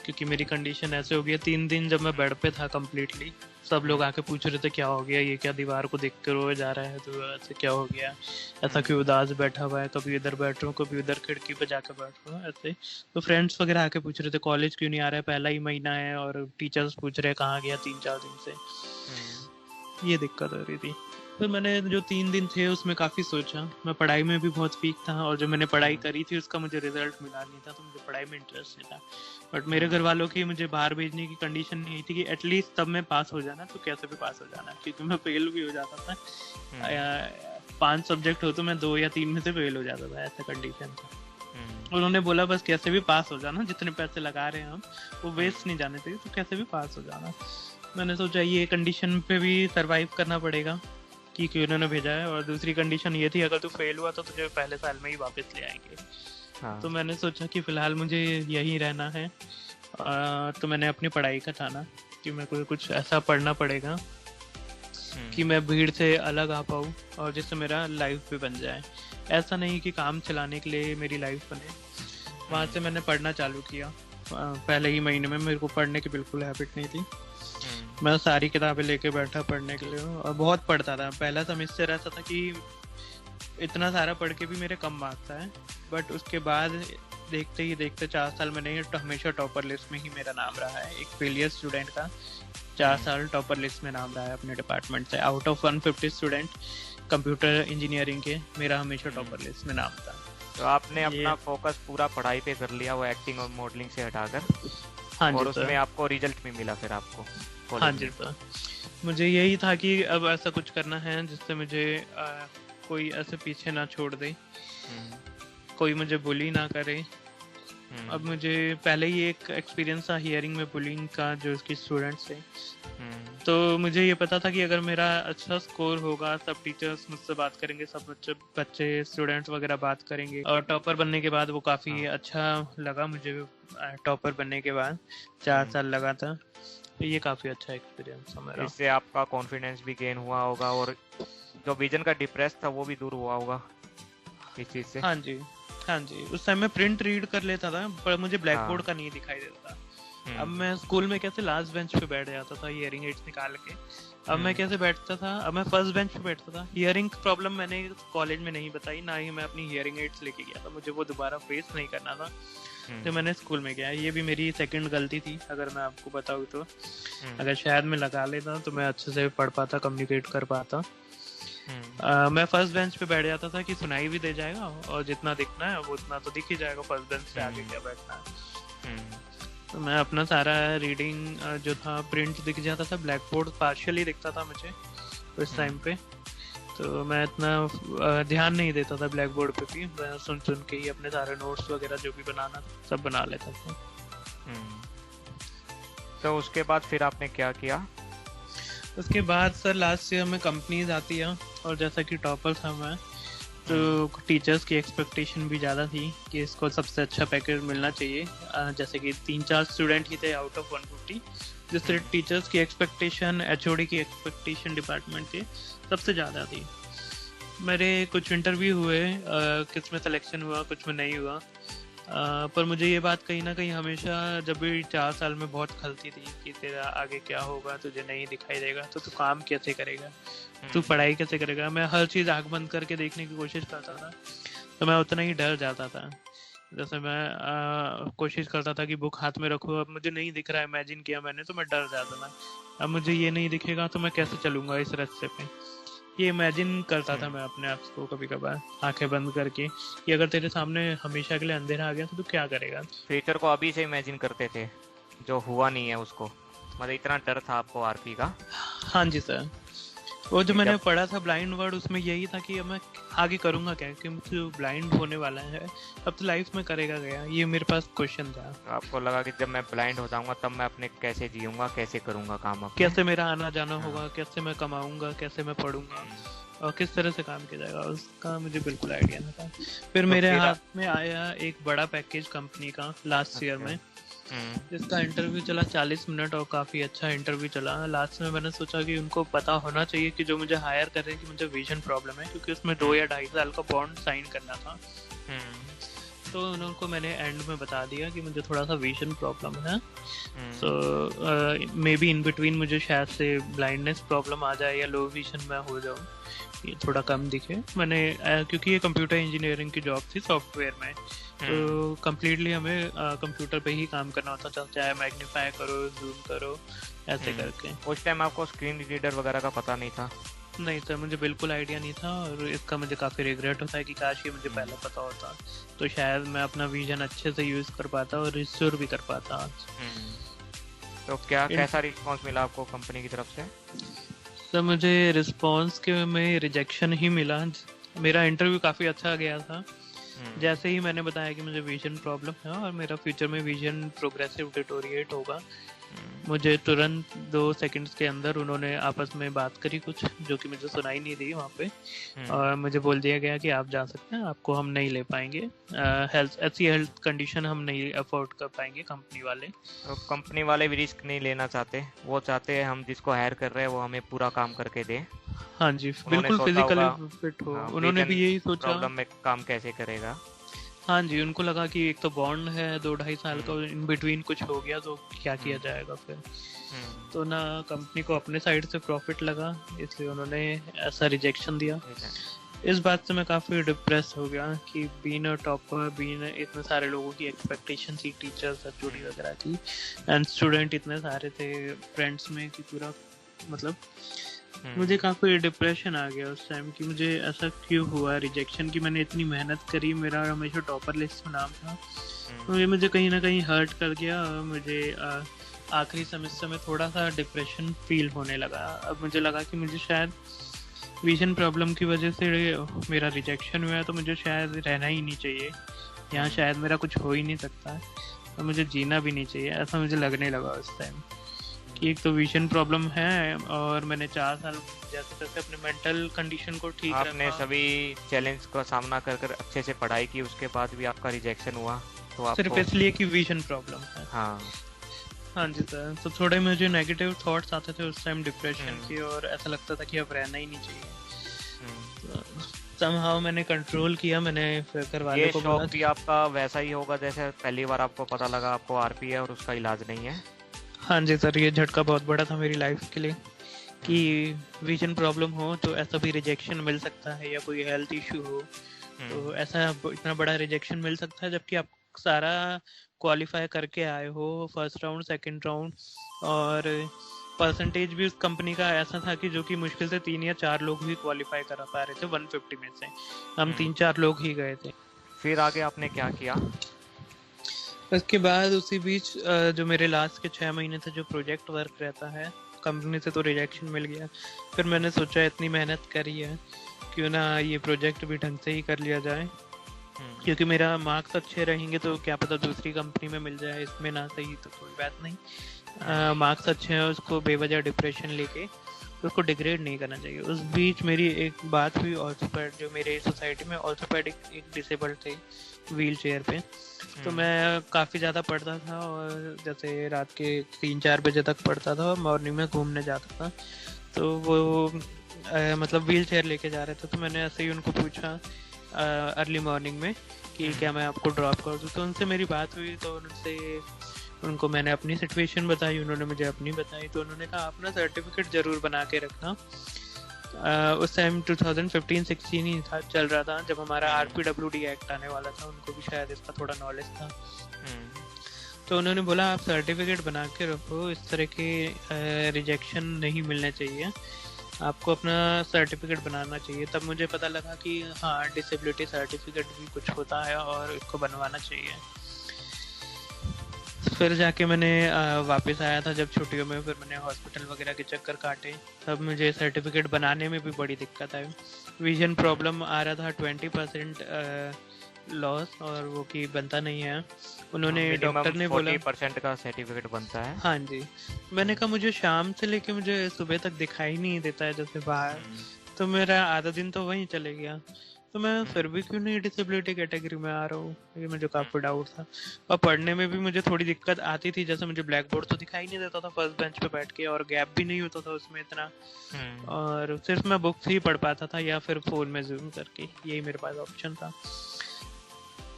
क्योंकि मेरी कंडीशन ऐसे हो गई। 3 दिन जब मैं बेड पे था कम्प्लीटली, सब लोग आके पूछ रहे थे क्या हो गया, ये क्या दीवार को देख कर रोए जा रहा है, तो ऐसे क्या हो गया, ऐसा क्यों उदास बैठा हुआ है, कभी इधर बैठ रहा हूँ कभी उधर खिड़की पे जाकर बैठ रहा हूँ ऐसे। तो फ्रेंड्स वगैरह आके पूछ रहे थे कॉलेज क्यों नहीं आ रहा है, पहला ही महीना है, और टीचर्स पूछ रहे कहाँ गया 3-4 दिन से। ये दिक्कत हो रही थी। फिर मैंने जो 3 दिन थे उसमें काफ़ी सोचा। मैं पढ़ाई में भी बहुत वीक था, और जो मैंने पढ़ाई करी थी उसका मुझे रिजल्ट मिला नहीं था, तो मुझे पढ़ाई में इंटरेस्ट नहीं था। बट मेरे घर वालों की मुझे बाहर भेजने की कंडीशन नहीं थी कि एटलीस्ट तब मैं पास हो जाना, तो कैसे भी पास हो जाना, क्योंकि मैं फेल भी हो जाता था। 5 सब्जेक्ट हो तो मैं 2 या 3 में से फेल हो जाता था, ऐसा कंडीशन था। उन्होंने बोला बस कैसे भी पास हो जाना, जितने पैसे लगा रहे हैं हम वो वेस्ट नहीं जाने चाहिए, तो कैसे भी पास हो जाना। मैंने सोचा ये कंडीशन पे भी सरवाइव करना पड़ेगा कि उन्होंने भेजा है, और दूसरी कंडीशन ये थी अगर तू फेल हुआ तो तुझे पहले साल में ही वापस ले आएंगे। हाँ। तो मैंने सोचा कि फिलहाल मुझे यहीं रहना है। तो मैंने अपनी पढ़ाई का ठाना कि मेरे को कुछ ऐसा पढ़ना पड़ेगा कि मैं भीड़ से अलग आ पाऊँ और जिससे मेरा लाइफ भी बन जाए। ऐसा नहीं कि काम चलाने के लिए मेरी लाइफ बने। वहाँ से मैंने पढ़ना चालू किया। पहले ही महीने में मेरे को पढ़ने की बिल्कुल हैबिट नहीं थी। मैं सारी किताबें लेके बैठा पढ़ने के लिए और बहुत पढ़ता था। पहला सेमेस्टर ऐसा था कि इतना सारा पढ़ के भी मेरे कम मार्क्स आए, बट उसके बाद देखते ही देखते 4 साल में नहीं तो हमेशा टॉपर लिस्ट में ही मेरा नाम रहा है। एक फेलियर स्टूडेंट का 4 साल टॉपर लिस्ट में नाम रहा है अपने डिपार्टमेंट से। Out of 150 student computer engineering के मेरा हमेशा टॉपर लिस्ट में नाम था। तो आपने अपना फोकस पूरा पढ़ाई पे कर लिया, वो एक्टिंग और मॉडलिंग से हटाकर। हाँ और जी उसमें सर। आपको रिजल्ट भी मिला फिर आपको हाँ कॉलेज जी में। सर। मुझे यही था कि अब ऐसा कुछ करना है जिससे मुझे कोई ऐसे पीछे ना छोड़ दे, कोई मुझे बुली ना करे। अब मुझे पहले ही एक एक्सपीरियंस था हियरिंग में बुलिंग का, जो उसके स्टूडेंट्स थे। तो मुझे ये पता था कि अगर मेरा अच्छा स्कोर होगा, सब टीचर्स मुझसे बात करेंगे, सब बच्चे स्टूडेंट्स वगैरह बात करेंगे। और टॉपर बनने के बाद वो काफ़ी अच्छा लगा मुझे। टॉपर बनने के बाद 4 साल लगा था, तो ये काफ़ी अच्छा एक्सपीरियंस था मेरा। इससे आपका कॉन्फिडेंस भी गेन हुआ होगा और जो विजन का डिप्रेस था वो भी दूर हुआ होगा इस चीज से। हाँ जी, हाँ जी। उस टाइम मैं प्रिंट रीड कर लेता था पर मुझे ब्लैक बोर्ड का नहीं दिखाई देता। अब मैं स्कूल में कैसे लास्ट बेंच पे बैठ जाता था हियरिंग एड्स निकाल के, अब मैं कैसे बैठता था, अब मैं फर्स्ट बेंच पे बैठता था। हियरिंग प्रॉब्लम मैंने कॉलेज में नहीं बताई, ना ही मैं अपनी हियरिंग एड्स लेके गया था। मुझे वो दोबारा फेस नहीं करना था, तो मैंने स्कूल में किया। ये भी मेरी सेकंड गलती थी अगर मैं आपको बताऊँ तो। अगर शायद मैं लगा लेता तो मैं अच्छे से पढ़ पाता, कम्युनिकेट कर पाता। मैं फर्स्ट बेंच पे बैठ जाता था कि सुनाई भी दे जाएगा और जितना दिखना है वो उतना तो दिख ही जाएगा, फर्स्ट बेंच से आगे क्या बैठना है। तो मैं अपना सारा रीडिंग जो था प्रिंट दिख जाता था, ब्लैक बोर्ड पार्शियली दिखता था मुझे उस टाइम पे। तो मैं इतना ध्यान नहीं देता था ब्लैक बोर्ड पे भी, मैं सुन सुन के ही अपने सारे नोट्स वगैरह जो भी बनाना था सब बना लेता था। तो उसके बाद फिर आपने क्या किया? उसके बाद सर लास्ट ईयर में कंपनीज आती है और जैसा कि टॉपर था मैं, तो टीचर्स की एक्सपेक्टेशन भी ज़्यादा थी कि इसको सबसे अच्छा पैकेज मिलना चाहिए। जैसे कि 3-4 स्टूडेंट ही थे आउट ऑफ 150, जिससे टीचर्स की एक्सपेक्टेशन, एचओडी की एक्सपेक्टेशन डिपार्टमेंट के सबसे ज़्यादा थी। मेरे कुछ इंटरव्यू हुए, किस में सिलेक्शन हुआ, कुछ में नहीं हुआ। पर मुझे ये बात कहीं ना कहीं हमेशा जब भी 4 साल में बहुत खलती थी कि तेरा आगे क्या होगा, तुझे नहीं दिखाई देगा तो तू काम कैसे करेगा, तू पढ़ाई कैसे करेगा। मैं हर चीज़ आँख बंद करके देखने की कोशिश करता था, तो मैं उतना ही डर जाता था। जैसे मैं कोशिश करता था कि बुक हाथ में रखूँ, अब मुझे नहीं दिख रहा है, इमेजिन किया मैंने, तो मैं डर जाता था। अब मुझे ये नहीं दिखेगा तो मैं कैसे चलूँगा इस रास्ते पे, ये इमेजिन करता था मैं अपने आप को कभी कभार आंखें बंद करके कि अगर तेरे सामने हमेशा के लिए अंधेरा आ गया तो तू क्या करेगा। फ्यूचर को अभी से इमेजिन करते थे जो हुआ नहीं है उसको, मतलब इतना डर था आपको आरपी का। हाँ जी सर। वो जो मैंने पढ़ा था ब्लाइंड वर्ड, उसमें यही था कि अब मैं आगे करूँगा क्या, कि मुझे ब्लाइंड होने वाला है, अब तो लाइफ में करेगा गया, ये मेरे पास क्वेश्चन था। आपको लगा कि जब मैं ब्लाइंड हो जाऊंगा तब मैं अपने कैसे जीऊंगा, कैसे करूंगा काम अपने, कैसे मेरा आना जाना होगा, कैसे मैं कमाऊंगा, कैसे मैं पढ़ूंगा और किस तरह से काम किया जाएगा, उसका मुझे बिल्कुल आइडिया नहीं था। फिर मेरे हाथ में आया एक बड़ा पैकेज कंपनी का लास्ट ईयर में, जिसका इंटरव्यू चला 40 मिनट और काफ़ी अच्छा इंटरव्यू चला। लास्ट में मैंने सोचा कि उनको पता होना चाहिए कि जो मुझे हायर कर रहे हैं कि मुझे विजन प्रॉब्लम है, क्योंकि उसमें 2 या 2.5 साल का बॉन्ड साइन करना था। तो उनको मैंने एंड में बता दिया कि मुझे थोड़ा सा विजन प्रॉब्लम है, तो मे बी इन बिटवीन मुझे शायद से ब्लाइंडनेस प्रॉब्लम आ जाए या लो विजन में हो जाऊँ, ये थोड़ा कम दिखे। मैंने क्योंकि ये कंप्यूटर इंजीनियरिंग की जॉब थी सॉफ्टवेयर में, तो कम्प्लीटली हमें कंप्यूटर पे ही काम करना होता था, चाहे मैग्नीफाई करो, जूम करो, ऐसे करके। उस टाइम आपको स्क्रीन रीडर वगैरह का पता नहीं था? नहीं सर, मुझे बिल्कुल आइडिया नहीं था और इसका मुझे काफ़ी रिग्रेट होता है कि काश ये मुझे पहले पता होता, तो शायद मैं अपना विजन अच्छे से यूज़ कर पाता और रिश्योर भी कर पाता आज। तो क्या कैसा रिस्पॉन्स मिला आपको कंपनी की तरफ से? सर मुझे रिस्पॉन्स के में रिजेक्शन ही मिला। मेरा इंटरव्यू काफ़ी अच्छा गया था, जैसे ही मैंने बताया कि मुझे विजन प्रॉब्लम है और मेरा फ्यूचर में विजन प्रोग्रेसिव डिटोरिएट होगा, मुझे तुरंत 2 सेकंड्स के अंदर उन्होंने आपस में बात करी कुछ, जो कि मुझे सुनाई नहीं दी वहाँ पे, और मुझे बोल दिया गया कि आप जा सकते हैं, आपको हम नहीं ले पाएंगे, ऐसी हेल्थ कंडीशन हम नहीं अफोर्ड कर पाएंगे कंपनी वाले। तो कंपनी वाले भी रिस्क नहीं लेना चाहते, वो चाहते हैं हम जिसको हायर कर रहे हैं वो हमें पूरा काम करके दे। हाँ जी, उन्होंने बिल्कुल सोचा होगा, फिजिकली फिट हो, हाँ, उन्होंने भी यही सोचा। प्रॉब्लम में काम कैसे करेगा। हाँ जी, उनको लगा कि एक तो बॉन्ड है 2-2.5 साल का, इन बिटवीन कुछ हो गया तो क्या किया जाएगा फिर। तो ना कंपनी को अपने साइड से प्रॉफिट लगा, इसलिए उन्होंने ऐसा रिजेक्शन दिया। इस बात से मैं काफ़ी डिप्रेस हो गया कि बीइंग अ टॉपर, बीइंग इतने सारे लोगों की एक्सपेक्टेशन थी, टीचर्स एचओडी वगैरह की, एंड स्टूडेंट इतने सारे थे फ्रेंड्स में कि पूरा मतलब मुझे काफ़ी डिप्रेशन आ गया उस टाइम कि मुझे ऐसा क्यों हुआ रिजेक्शन, कि मैंने इतनी मेहनत करी, मेरा हमेशा टॉपर लिस्ट में नाम था, तो ये मुझे कहीं ना कहीं हर्ट कर गया। मुझे आखिरी सेमेस्टर में थोड़ा सा डिप्रेशन फील होने लगा। अब मुझे लगा कि मुझे शायद विजन प्रॉब्लम की वजह से मेरा रिजेक्शन हुआ है, तो मुझे शायद रहना ही नहीं चाहिए यहाँ, शायद मेरा कुछ हो ही नहीं सकता है, और मुझे जीना भी नहीं चाहिए, ऐसा मुझे लगने लगा उस टाइम कि एक तो विजन प्रॉब्लम है और मैंने 4 साल जैसे तैसे अपने मेंटल कंडीशन को ठीक रखा। आपने सभी चैलेंज का सामना कर कर अच्छे से पढ़ाई की, उसके बाद भी आपका रिजेक्शन हुआ, तो आपको सिर्फ इसलिए कि विजन प्रॉब्लम है। हाँ हाँ जी सर, तो थोड़े मुझे नेगेटिव थॉट्स आते थे उस टाइम डिप्रेशन की, और ऐसा लगता था कि अब रहना ही नहीं चाहिए। somehow मैंने कंट्रोल किया, मैंने फिर घर वाले ये को शौक बोला। भी आपका वैसा ही होगा जैसे पहली बार आपको पता लगा आपको आरपी है और उसका इलाज नहीं है। हाँ जी सर, ये झटका बहुत बड़ा था मेरी लाइफ के लिए कि विजन प्रॉब्लम हो तो ऐसा भी रिजेक्शन मिल सकता है, या कोई हेल्थ इशू हो तो ऐसा इतना बड़ा रिजेक्शन मिल सकता है, जबकि आप सारा क्वालिफाई करके आए हो, फर्स्ट राउंड, सेकंड राउंड, और परसेंटेज भी उस कंपनी का ऐसा था कि जो कि मुश्किल से 3 या 4 लोग ही क्वालिफाई कर पा रहे थे 150 में से, हम 3-4 लोग ही गए थे। फिर आगे आपने क्या किया? उसके बाद उसी बीच जो मेरे लास्ट के 6 महीने थे जो प्रोजेक्ट वर्क रहता है कंपनी से, तो रिजेक्शन मिल गया। फिर मैंने सोचा इतनी मेहनत करी है, क्यों ना ये प्रोजेक्ट भी ढंग से ही कर लिया जाए, क्योंकि मेरा मार्क्स अच्छे रहेंगे तो क्या पता दूसरी कंपनी में मिल जाए, इसमें ना सही तो कोई बात नहीं। मार्क्स अच्छे हैं, उसको बेवजह डिप्रेशन लेके उसको डिग्रेड नहीं करना चाहिए। उस बीच मेरी एक बात हुई, ऑर्थोपेड जो मेरे सोसाइटी में ऑर्थोपेडिक एक डिसेबल्ड थे व्हील चेयर पे, तो मैं काफ़ी ज़्यादा पढ़ता था, और जैसे रात के 3-4 बजे तक पढ़ता था और मॉर्निंग में घूमने जाता था, तो वो मतलब व्हील चेयर लेके जा रहे थे, तो मैंने ऐसे ही उनको पूछा अर्ली मॉर्निंग में कि क्या मैं आपको ड्रॉप कर दूँ, तो उनसे मेरी बात हुई, तो उनको मैंने अपनी सिचुएशन बताई, उन्होंने मुझे अपनी बताई, तो उन्होंने कहा आप ना सर्टिफिकेट ज़रूर बना के रखना। उस टाइम 2015-16 ही था, चल रहा था जब हमारा RPWD एक्ट आने वाला था, उनको भी शायद इसका थोड़ा नॉलेज था। तो उन्होंने बोला आप सर्टिफिकेट बना के रखो, इस तरह के रिजेक्शन नहीं मिलने चाहिए, आपको अपना सर्टिफिकेट बनाना चाहिए। तब मुझे पता लगा कि हाँ, डिसेबिलिटी सर्टिफिकेट भी कुछ होता है और इसको बनवाना चाहिए। फिर जाके मैंने वापस आया था जब छुट्टियों में, फिर मैंने हॉस्पिटल वगैरह के चक्कर काटे, तब मुझे सर्टिफिकेट बनाने में भी बड़ी दिक्कत आई। विजन प्रॉब्लम आ रहा था 20% लॉस, और वो की बनता नहीं है। उन्होंने डॉक्टर ने बोला 40% का सर्टिफिकेट बनता है। हाँ जी, मैंने कहा मुझे शाम से लेके मुझे सुबह तक दिखाई नहीं देता है जैसे बाहर, तो मेरा आधा दिन तो वहीं चले गया, तो मैं फिर भी क्यों नहीं डिसेबिलिटी कैटेगरी में आ रहा हूँ, ये मुझे काफी डाउट था। और पढ़ने में भी मुझे थोड़ी दिक्कत आती थी, जैसे मुझे ब्लैक बोर्ड तो दिखाई नहीं देता था फर्स्ट बेंच पे बैठ के, और गैप भी नहीं होता था उसमें इतना, और सिर्फ मैं बुक्स ही पढ़ पाता था या फिर फोन में जूम करके, यही मेरे पास ऑप्शन था।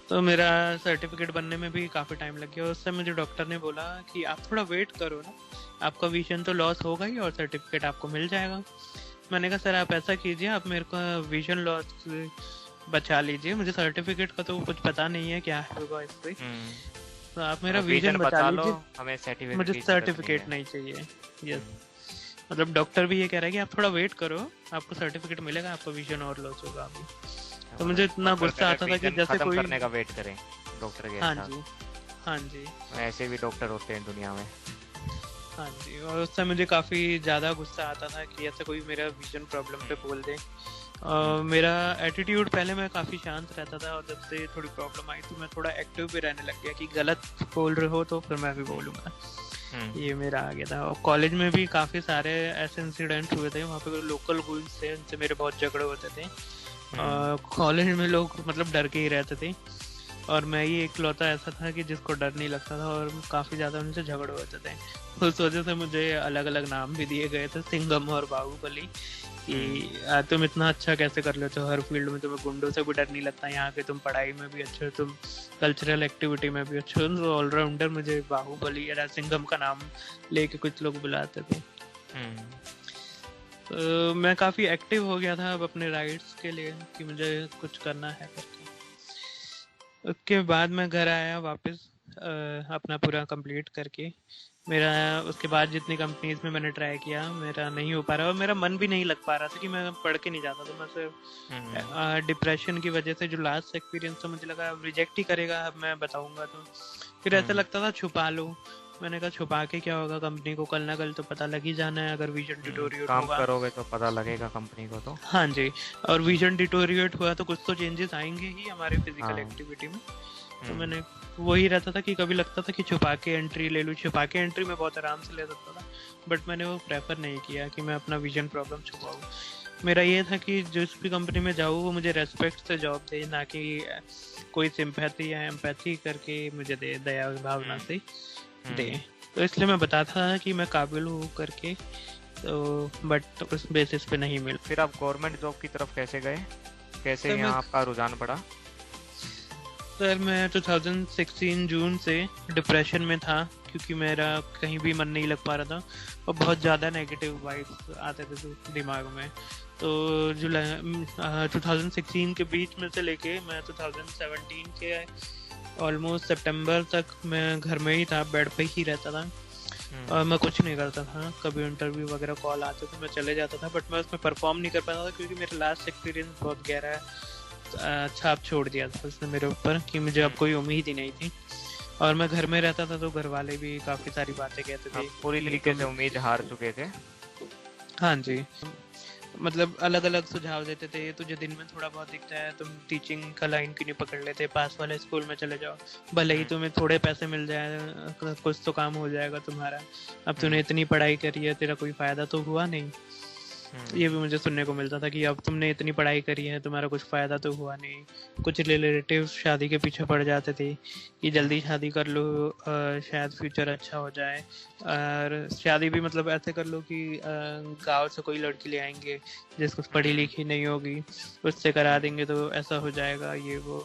तो मेरा सर्टिफिकेट बनने में भी काफ़ी टाइम लग गया। उससे मुझे डॉक्टर ने बोला कि आप थोड़ा वेट करो ना, आपका विजन तो लॉस होगा ही और सर्टिफिकेट आपको मिल जाएगा। मैंने कहा सर आप ऐसा कीजिए, आप मेरे को विजन लॉस बचा लीजिए, मुझे सर्टिफिकेट का तो कुछ पता नहीं है क्या होगा इस पे, तो आप मेरा विजन बचा लीजिए, हमें सर्टिफिकेट मुझे सर्टिफिकेट नहीं चाहिए। यस, मतलब डॉक्टर भी ये कह रहा है कि आप थोड़ा वेट करो, आपको सर्टिफिकेट मिलेगा, आपका विजन और लॉस होगा अभी। तो मुझे इतना गुस्सा आता था कि जैसे कोई करने का वेट करें डॉक्टर के हाँ साथ। जी, हाँ जी, ऐसे भी डॉक्टर होते हैं दुनिया में। हाँ जी, और उससे मुझे काफ़ी ज़्यादा गुस्सा आता था कि ऐसे कोई मेरा विजन प्रॉब्लम पे बोल दे। मेरा एटीट्यूड पहले मैं काफ़ी शांत रहता था, और जब से थोड़ी प्रॉब्लम आई तो मैं थोड़ा एक्टिव भी रहने लग गया कि गलत बोल रहे हो तो फिर मैं भी बोलूँगा। ये मेरा आ गया था। और कॉलेज में भी काफ़ी सारे ऐसे इंसिडेंट हुए थे, वहाँ पे लोकल बॉयज थे, उनसे मेरे बहुत झगड़े होते थे। कॉलेज में लोग मतलब डर के ही रहते थे, और मैं ही इकलौता ऐसा था कि जिसको डर नहीं लगता था, और काफ़ी ज़्यादा उनसे झगड़े होते थे। उस वजह से मुझे अलग अलग नाम भी दिए गए थे, सिंघम और बाहुबली, कि तुम इतना अच्छा कैसे कर लेते हो हर फील्ड में, तुम्हें गुंडों से भी डर नहीं लगता, यहाँ के तुम पढ़ाई में भी अच्छे हो, तुम कल्चरल एक्टिविटी में भी अच्छे हो, ऑलराउंडर। मुझे बाहुबली या सिंघम का नाम लेके कुछ लोग बुलाते थे। तो मैं काफ़ी एक्टिव हो गया था अब अपने राइट्स के लिए कि मुझे कुछ करना है करके। उसके बाद मैं घर आया वापस अपना पूरा कंप्लीट करके। मेरा उसके बाद जितनी कंपनीज में मैंने ट्राई किया, मेरा नहीं हो पा रहा, और मेरा मन भी नहीं लग पा रहा था कि मैं पढ़ के नहीं जाता था। मैं सिर्फ डिप्रेशन की वजह से जो लास्ट एक्सपीरियंस था, मुझे लगा रिजेक्ट ही करेगा, अब मैं बताऊंगा तो फिर ऐसा लगता था छुपा लो। मैंने कहा छुपा के क्या होगा, कंपनी को कल ना कल तो पता लग ही जाना है, अगर विजन डिटोरिएट काम होगा करोगे तो पता लगेगा कंपनी को तो। हाँ जी, और विजन डिटोरिएट हुआ तो कुछ तो चेंजेस आएंगे ही हमारे फिजिकल एक्टिविटी में। तो मैंने वही रहता था कि कभी लगता था कि छुपा के एंट्री ले लूँ। छुपा के एंट्री में बहुत आराम से ले सकता था, बट मैंने वो प्रेफर नहीं किया कि मैं अपना विजन प्रॉब्लम छुपाऊँ। मेरा ये था कि जिस भी कंपनी में जाऊँ वो मुझे रेस्पेक्ट से जॉब दे, ना कि कोई सिंपैथी या एम्पैथी करके मुझे दे, दया भावना से दे। तो इसलिए मैं बताता था कि मैं काबिल हूँ करके, तो बट उस बेसिस पे नहीं मिल। फिर आप गवर्नमेंट जॉब की तरफ कैसे गए, कैसे यहाँ आपका रुझान बढ़ा? सर मैं 2016 जून से डिप्रेशन में था, क्योंकि मेरा कहीं भी मन नहीं लग पा रहा था, और बहुत ज़्यादा नेगेटिव वाइब्स आते थे दिमाग में। तो जुलाई 2016 के बीच में से लेके मैं 2017 के ऑलमोस्ट सितंबर तक मैं घर में ही था, बेड पे ही रहता था, और मैं कुछ नहीं करता था। कभी इंटरव्यू वगैरह कॉल आते थे, मैं चले जाता था, बट मैं उसमें परफॉर्म नहीं कर पाता था, क्योंकि मेरा लास्ट एक्सपीरियंस बहुत गहरा छाप छोड़ दिया था उसने मेरे ऊपर, कि मुझे अब कोई उम्मीद ही नहीं थी। और मैं घर में रहता था तो घर वाले भी काफ़ी सारी बातें कहते थे, पूरी तरीके से उम्मीद हार चुके थे। हाँ जी, मतलब अलग अलग सुझाव देते थे, तुझे दिन में थोड़ा बहुत दिखता है, तुम टीचिंग का लाइन क्यों नहीं पकड़ लेते, पास वाले स्कूल में चले जाओ, भले ही तुम्हें थोड़े पैसे मिल जाए, कुछ तो काम हो जाएगा तुम्हारा, अब तूने इतनी पढ़ाई करी है, तेरा कोई फायदा तो हुआ नहीं। ये भी मुझे सुनने को मिलता था कि अब तुमने इतनी पढ़ाई करी है, तुम्हारा कुछ फायदा तो हुआ नहीं। कुछ रिलेटिव शादी के पीछे पड़ जाते थे कि जल्दी शादी कर लो, शायद फ्यूचर अच्छा हो जाए, और शादी भी मतलब ऐसे कर लो कि गांव से कोई लड़की ले आएंगे जिसको पढ़ी लिखी नहीं होगी, उससे करा देंगे तो ऐसा हो जाएगा, ये वो।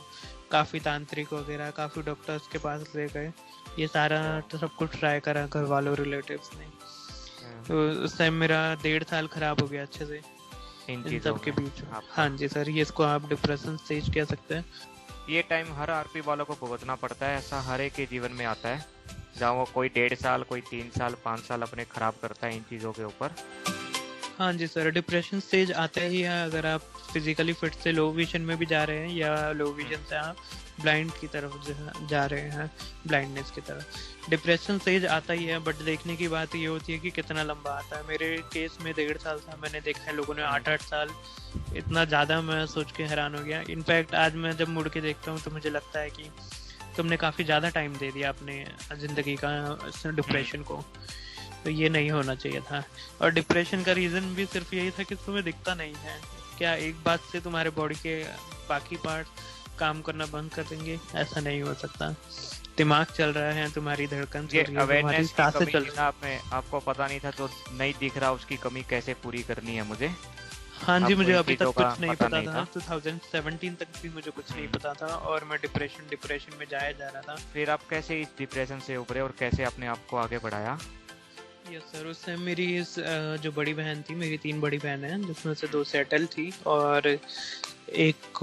काफ़ी तांत्रिक वगैरह, काफ़ी डॉक्टर्स के पास ले गए, ये सारा तो सब कुछ ट्राई करा घर वालों रिलेटिव्स ने। तो उस टाइम मेरा 1.5 साल खराब हो गया अच्छे से इन सब के बीच। हाँ जी सर, ये इसको आप डिप्रेशन स्टेज कह सकते हैं। ये टाइम हर आरपी वालों को भुगतना पड़ता है, ऐसा हर एक के जीवन में आता है, जहाँ वो कोई 1.5 साल, कोई 3 साल, 5 साल अपने खराब करता है इन चीज़ों के ऊपर। हाँ जी सर, डिप्रेशन स्टेज आता ही है अगर आप फिजिकली फिट से लो विजन में भी जा रहे हैं, या लो विजन से आप ब्लाइंड की तरफ जा रहे हैं, ब्लाइंडनेस की तरफ। डिप्रेशन स्टेज आता ही है, बट देखने की बात ये होती है कि कितना लंबा आता है। मेरे केस में 1.5 साल था, मैंने देखा है लोगों ने 8-8 साल, इतना ज़्यादा मैं सोच के हैरान हो गया। इनफैक्ट आज मैं जब मुड़ के देखता हूँ तो मुझे लगता है कि तुमने काफ़ी ज़्यादा टाइम दे दिया अपने ज़िंदगी का डिप्रेशन को, तो ये नहीं होना चाहिए था। और डिप्रेशन का रीज़न भी सिर्फ यही था कि तुम्हें दिखता नहीं है। क्या एक बात से तुम्हारे बॉडी के बाकी पार्ट काम करना बंद कर देंगे? ऐसा नहीं हो सकता। दिमाग चल रहा है, तुम्हारी धड़कन चल रही है, तुम्हारी सांसें चल रही हैं। आपको पता नहीं था, जो नहीं दिख रहा उसकी कमी कैसे पूरी करनी है मुझे। हाँ जी, मुझे अभी तक कुछ नहीं पता था। 2017 तक भी मुझे कुछ नहीं पता था, और मैं डिप्रेशन में जाया जा रहा था। फिर आप कैसे इस डिप्रेशन से उभरे और कैसे अपने आप को आगे बढ़ाया? यस सर, उस टाइम मेरी जो बड़ी बहन थी, मेरी 3 बड़ी बहन हैं, जिसमें से 2 सेटल थी और एक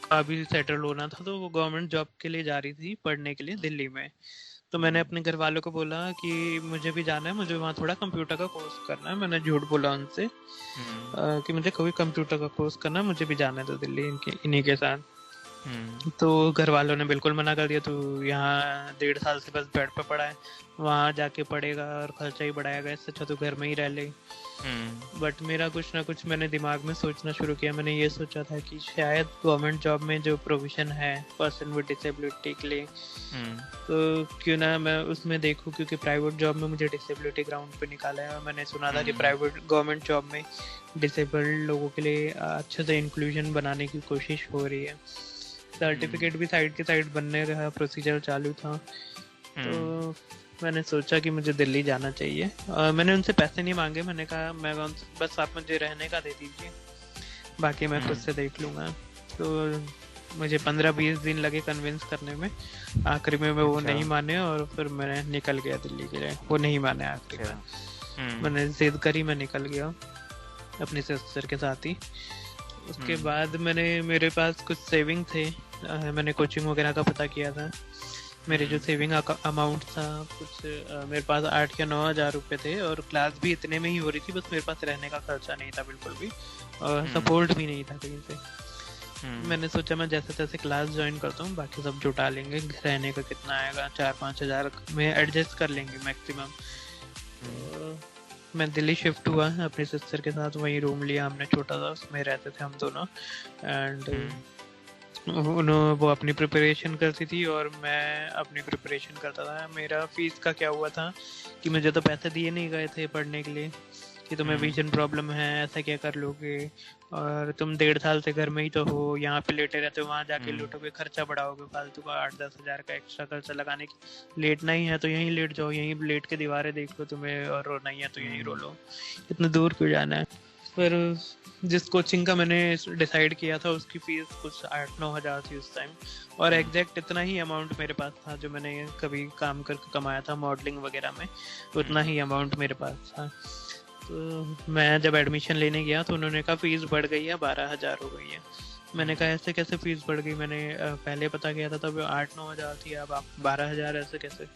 का भी सेटल होना था, तो वो गवर्नमेंट जॉब के लिए जा रही थी पढ़ने के लिए दिल्ली में। तो मैंने अपने घर वालों को बोला कि मुझे भी जाना है, मुझे वहाँ थोड़ा कंप्यूटर का कोर्स करना है। मैंने झूठ बोला उनसे कि मुझे कोई कंप्यूटर का कोर्स करना है, मुझे भी जाना है तो दिल्ली इन्हीं के साथ। तो घर वालों ने बिल्कुल मना कर दिया, तू यहाँ 1.5 साल से बस बेड पे पड़ा है, वहाँ जाके पड़ेगा और खर्चा ही बढ़ाएगा, इससे अच्छा तो घर में ही रह ले। बट मेरा कुछ ना कुछ मैंने दिमाग में सोचना शुरू किया। मैंने ये सोचा था कि शायद गवर्नमेंट जॉब में जो प्रोविजन है पर्सन विद डिसेबिलिटी के लिए, तो क्यों ना मैं उसमें देखूं, क्योंकि प्राइवेट जॉब में मुझे डिसेबिलिटी ग्राउंड पे निकाला है और मैंने सुना था कि प्राइवेट गवर्नमेंट जॉब में डिसेबल्ड लोगों के लिए अच्छे से इंक्लूजन बनाने की कोशिश हो रही है। सर्टिफिकेट भी साइड के साइड बनने का प्रोसीजर चालू था। तो मैंने सोचा कि मुझे दिल्ली जाना चाहिए और मैंने उनसे पैसे नहीं मांगे। मैंने कहा मैं बस आप मुझे रहने का दे दीजिए, बाकी मैं खुद से देख लूँगा। तो मुझे 15-20 दिन लगे कन्विंस करने में। आखिरी में वो नहीं माने और फिर मैं निकल गया दिल्ली के लिए। वो नहीं माने आखिरी में, मैंने जिद करी, मैं निकल गया अपनी सिस्टर के साथ ही। उसके बाद मेरे पास कुछ सेविंग थे, मैंने कोचिंग वगैरह का पता किया था। मेरे जो सेविंग अमाउंट था कुछ मेरे पास 8 या 9 हज़ार रुपये थे और क्लास भी इतने में ही हो रही थी। बस मेरे पास रहने का खर्चा नहीं था बिल्कुल भी और सपोर्ट भी नहीं था कहीं से। मैंने सोचा मैं जैसे तैसे क्लास ज्वाइन करता हूँ, बाकी सब जुटा लेंगे। रहने का कितना आएगा, 4-5 हज़ार में एडजस्ट कर लेंगे मैक्सिमम। तो मैं दिल्ली शिफ्ट हुआ अपनी सिस्टर के साथ, वहीं रूम लिया हमने छोटा सा, उसमें रहते थे हम दोनों। एंड उन्होंने वो अपनी प्रिपरेशन करती थी और मैं अपनी प्रिपरेशन करता था। मेरा फीस का क्या हुआ था कि मुझे तो पैसे दिए नहीं गए थे पढ़ने के लिए कि तुम्हें विजन प्रॉब्लम है, ऐसा क्या कर लोगे, और तुम 1.5 साल से घर में ही तो हो, यहाँ पे लेटे रहते हो, वहाँ जाके लूटोगे, खर्चा बढ़ाओगे फालतू का 8-10 हज़ार का एक्स्ट्रा खर्चा लगाने की। लेटना ही है तो यहीं लेट जाओ, यहीं लेट के दीवारें देख लो तुम्हें, और रोना ही है तो यहीं रो लो, इतना दूर क्यों जाना है। फिर जिस कोचिंग का मैंने डिसाइड किया था उसकी फीस कुछ 8-9 हज़ार थी उस टाइम, और एग्जैक्ट इतना ही अमाउंट मेरे पास था जो मैंने कभी काम करके कमाया था मॉडलिंग वगैरह में, उतना ही अमाउंट मेरे पास था। तो मैं जब एडमिशन लेने गया तो उन्होंने कहा फीस बढ़ गई है, 12 हज़ार हो गई है। मैंने कहा ऐसे कैसे फीस बढ़ गई, मैंने पहले पता किया था तब 8-9 हज़ार थी, अब आप 12 हज़ार ऐसे कैसे।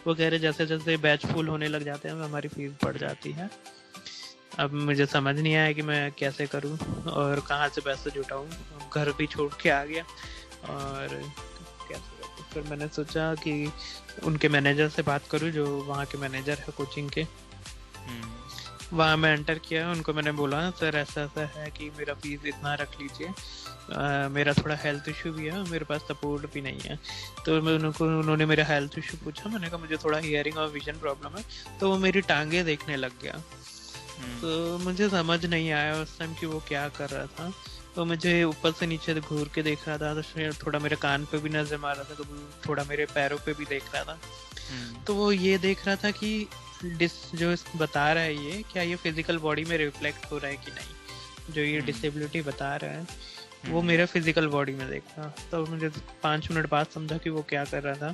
वो कह रहे जैसे जैसे बैच फुल होने लग जाते हैं हमारी फीस बढ़ जाती है। अब मुझे समझ नहीं आया कि मैं कैसे करूं और कहाँ से पैसे जुटाऊं। घर भी छोड़ के आ गया और कैसे करूं। फिर मैंने सोचा कि उनके मैनेजर से बात करूं, जो वहाँ के मैनेजर है कोचिंग के। वहाँ मैं एंटर किया, उनको मैंने बोला सर ऐसा ऐसा है कि मेरा फीस इतना रख लीजिए, मेरा थोड़ा हेल्थ इशू भी है, मेरे पास सपोर्ट भी नहीं है। तो उन्होंने मेरा हेल्थ इशू पूछा, मैंने कहा मुझे थोड़ा हियरिंग और विजन प्रॉब्लम है। तो वो मेरी टांगे देखने लग गया। तो मुझे समझ नहीं आया उस टाइम कि वो क्या कर रहा था। तो मुझे ऊपर से नीचे घूर के देख रहा था, तो थोड़ा मेरे कान पे भी नजर मार रहा था, तो थोड़ा मेरे पैरों पे भी देख रहा था। तो वो ये देख रहा था कि जो बता रहा है ये क्या ये फिजिकल बॉडी में रिफ्लेक्ट हो रहा है कि नहीं, जो ये डिसेबिलिटी बता रहा है वो मेरा फिजिकल बॉडी में देख रहा। तो मुझे 5 मिनट बाद समझा कि वो क्या कर रहा था,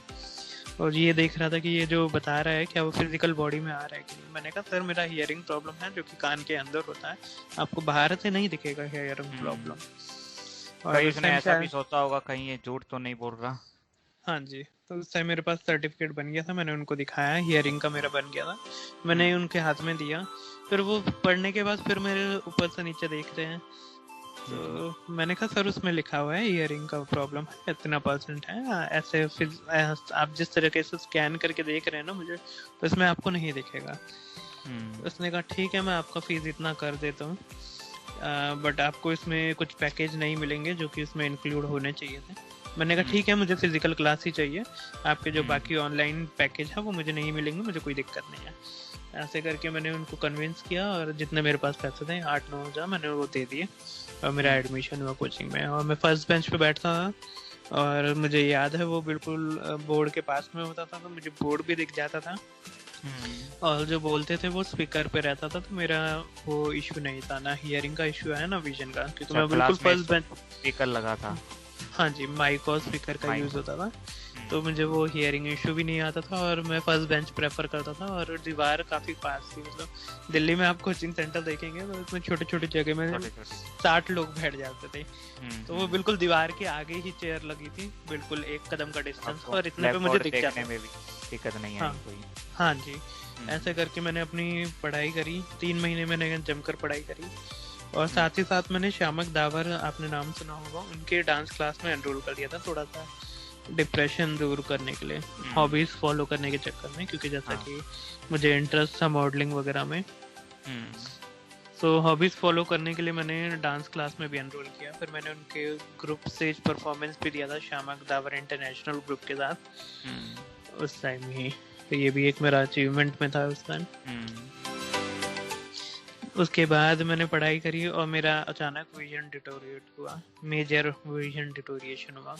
और ये देख रहा था कि ये जो बता रहा है क्या वो फिजिकल बॉडी में आ रहा है कि नहीं। मैंने कहा सर मेरा हियरिंग प्रॉब्लम है जो कि कान के अंदर होता है, आपको बाहर से नहीं दिखेगा हियरिंग प्रॉब्लम। और कहीं उसने ऐसा भी सोचा होगा कहीं ये झूठ तो नहीं बोल रहा। हाँ जी। तो उस टाइम मेरे पास सर्टिफिकेट बन गया था, मैंने उनको दिखाया, हियरिंग का मेरा बन गया था, मैंने उनके हाथ में दिया। फिर वो पढ़ने के बाद फिर मेरे ऊपर से नीचे देख रहे हैं। तो मैंने कहा सर उसमें लिखा हुआ है हियरिंग का प्रॉब्लम है, इतना % है, ऐसे आप जिस तरीके से स्कैन करके देख रहे हैं ना मुझे, तो इसमें आपको नहीं दिखेगा। उसने कहा ठीक है मैं आपका फीस इतना कर देता हूँ, बट आपको इसमें कुछ पैकेज नहीं मिलेंगे जो कि इसमें इंक्लूड होने चाहिए थे। मैंने कहा ठीक है मुझे फिजिकल क्लास ही चाहिए, आपके जो बाकी ऑनलाइन पैकेज है वो मुझे नहीं मिलेंगे, मुझे कोई दिक्कत नहीं है। ऐसे करके मैंने उनको कन्विंस किया और जितने मेरे पास पैसे थे 8-9 हज़ार मैंने वो दे दिए और मेरा एडमिशन हुआ कोचिंग में। और मैं फर्स्ट बेंच पे बैठता था और मुझे याद है वो बिल्कुल बोर्ड के पास में होता था, तो मुझे बोर्ड भी दिख जाता था और जो बोलते थे वो स्पीकर पे रहता था। तो मेरा वो इशू नहीं था, ना हियरिंग का इशू है ना विजन का, क्योंकि मैं बिल्कुल फर्स्ट बेंच स्पीकर लगा था। हाँ जी, माइक और स्पीकर का यूज होता था, तो मुझे वो हियरिंग इशू भी नहीं आता था और मैं फर्स्ट बेंच प्रेफर करता था। और दीवार काफी पास थी, मतलब दिल्ली में आप कोचिंग सेंटर देखेंगे तो इसमें छोटे छोटे जगह में 60 लोग बैठ जाते थे। तो वो बिल्कुल दीवार के आगे ही चेयर लगी थी, बिल्कुल 1 कदम का डिस्टेंस, और इतने पे मुझे दिख जाता में भी दिक्कत नहीं आई कोई। हाँ जी, ऐसे करके मैंने अपनी पढ़ाई करी, 3 महीने मैंने जमकर पढ़ाई करी और साथ ही साथ मैंने श्यामक दावर, आपने नाम सुना होगा, उनके डांस क्लास में एनरोल कर दिया था, थोड़ा सा डिप्रेशन दूर करने के लिए, हॉबीज फॉलो करने के चक्कर में, क्योंकि जैसा कि मुझे इंटरेस्ट था मॉडलिंग वगैरह में, तो हॉबीज फॉलो करने के लिए मैंने डांस क्लास में भी एनरोल किया। फिर मैंने उनके ग्रुप स्टेज परफॉर्मेंस भी दिया था श्यामक दावर इंटरनेशनल ग्रुप के साथ उस टाइम ही। तो ये भी एक मेरा अचीवमेंट में था उस टाइम। उसके बाद मैंने पढ़ाई करी और मेरा अचानक विजन डिटोरिएट हुआ, मेजर विजन डिटोरिएशन हुआ।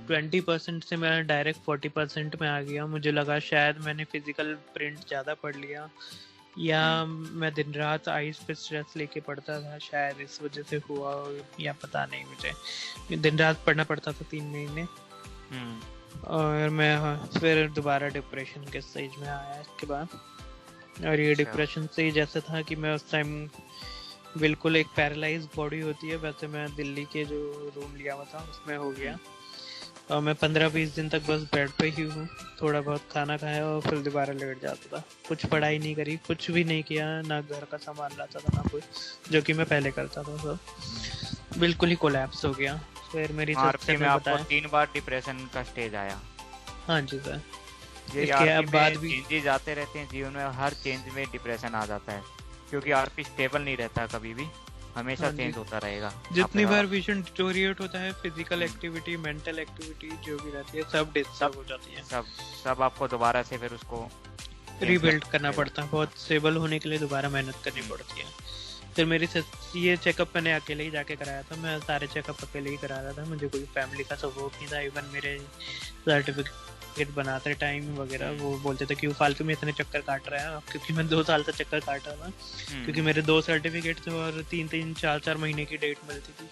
20% से मैं डायरेक्ट 40% में आ गया। मुझे लगा शायद मैंने फिजिकल प्रिंट ज़्यादा पढ़ लिया, या मैं दिन रात आइज पे स्ट्रेस लेके पढ़ता था, शायद इस वजह से हुआ, या पता नहीं। मुझे दिन रात पढ़ना पड़ता था 3 महीने। और मैं फिर दोबारा डिप्रेशन के स्टेज में आया इसके बाद। और ये डिप्रेशन से ही जैसे था कि मैं उस टाइम बिल्कुल एक पैरालाइज बॉडी होती है, वैसे मैं दिल्ली के जो रूम लिया हुआ था उसमें हो गया। और मैं 15-20 दिन तक बस बेड पे ही हूँ, थोड़ा बहुत खाना खाया और फिर दोबारा लेट जाता था। कुछ पढ़ाई नहीं करी, कुछ भी नहीं किया, ना घर का सामान लाता था ना कुछ, जो कि मैं पहले करता था। सब बिल्कुल ही कोलैप्स हो गया। फिर मेरी सिस्टर ने बताया 3 बार डिप्रेशन का स्टेज आया। हाँ जी सर। इसके बाद भी चेंजेस आते रहते हैं जीवन में, हर चेंज में डिप्रेशन आ जाता है, क्योंकि आरपी स्टेबल नहीं रहता कभी भी, हमेशा चेंज होता रहेगा। जितनी बार विजन डिटोरिएट होता है, फिजिकल एक्टिविटी, मेंटल एक्टिविटी जो भी रहती है, सब डिस्टर्ब हो जाती है। सब आपको दोबारा से फिर उसको रीबिल्ड करना पड़ता है। बहुत स्टेबल होने के लिए दोबारा मेहनत करनी पड़ती है। फिर मेरी ये चेकअप मैंने अकेले ही जाके कराया था। मैं सारे चेकअप अकेले ही करा रहा था, मुझे कोई फैमिली का सपोर्ट नहीं था। इवन मेरे सर्टिफिकेट बनाते टाइम वगैरह वो बोलते थे क्यों फालतू में इतने चक्कर काट रहे हैं, क्योंकि मैं 2 साल से चक्कर काट रहा था। क्योंकि मेरे 2 सर्टिफिकेट थे और 3-3, 4-4 महीने की डेट मिलती थी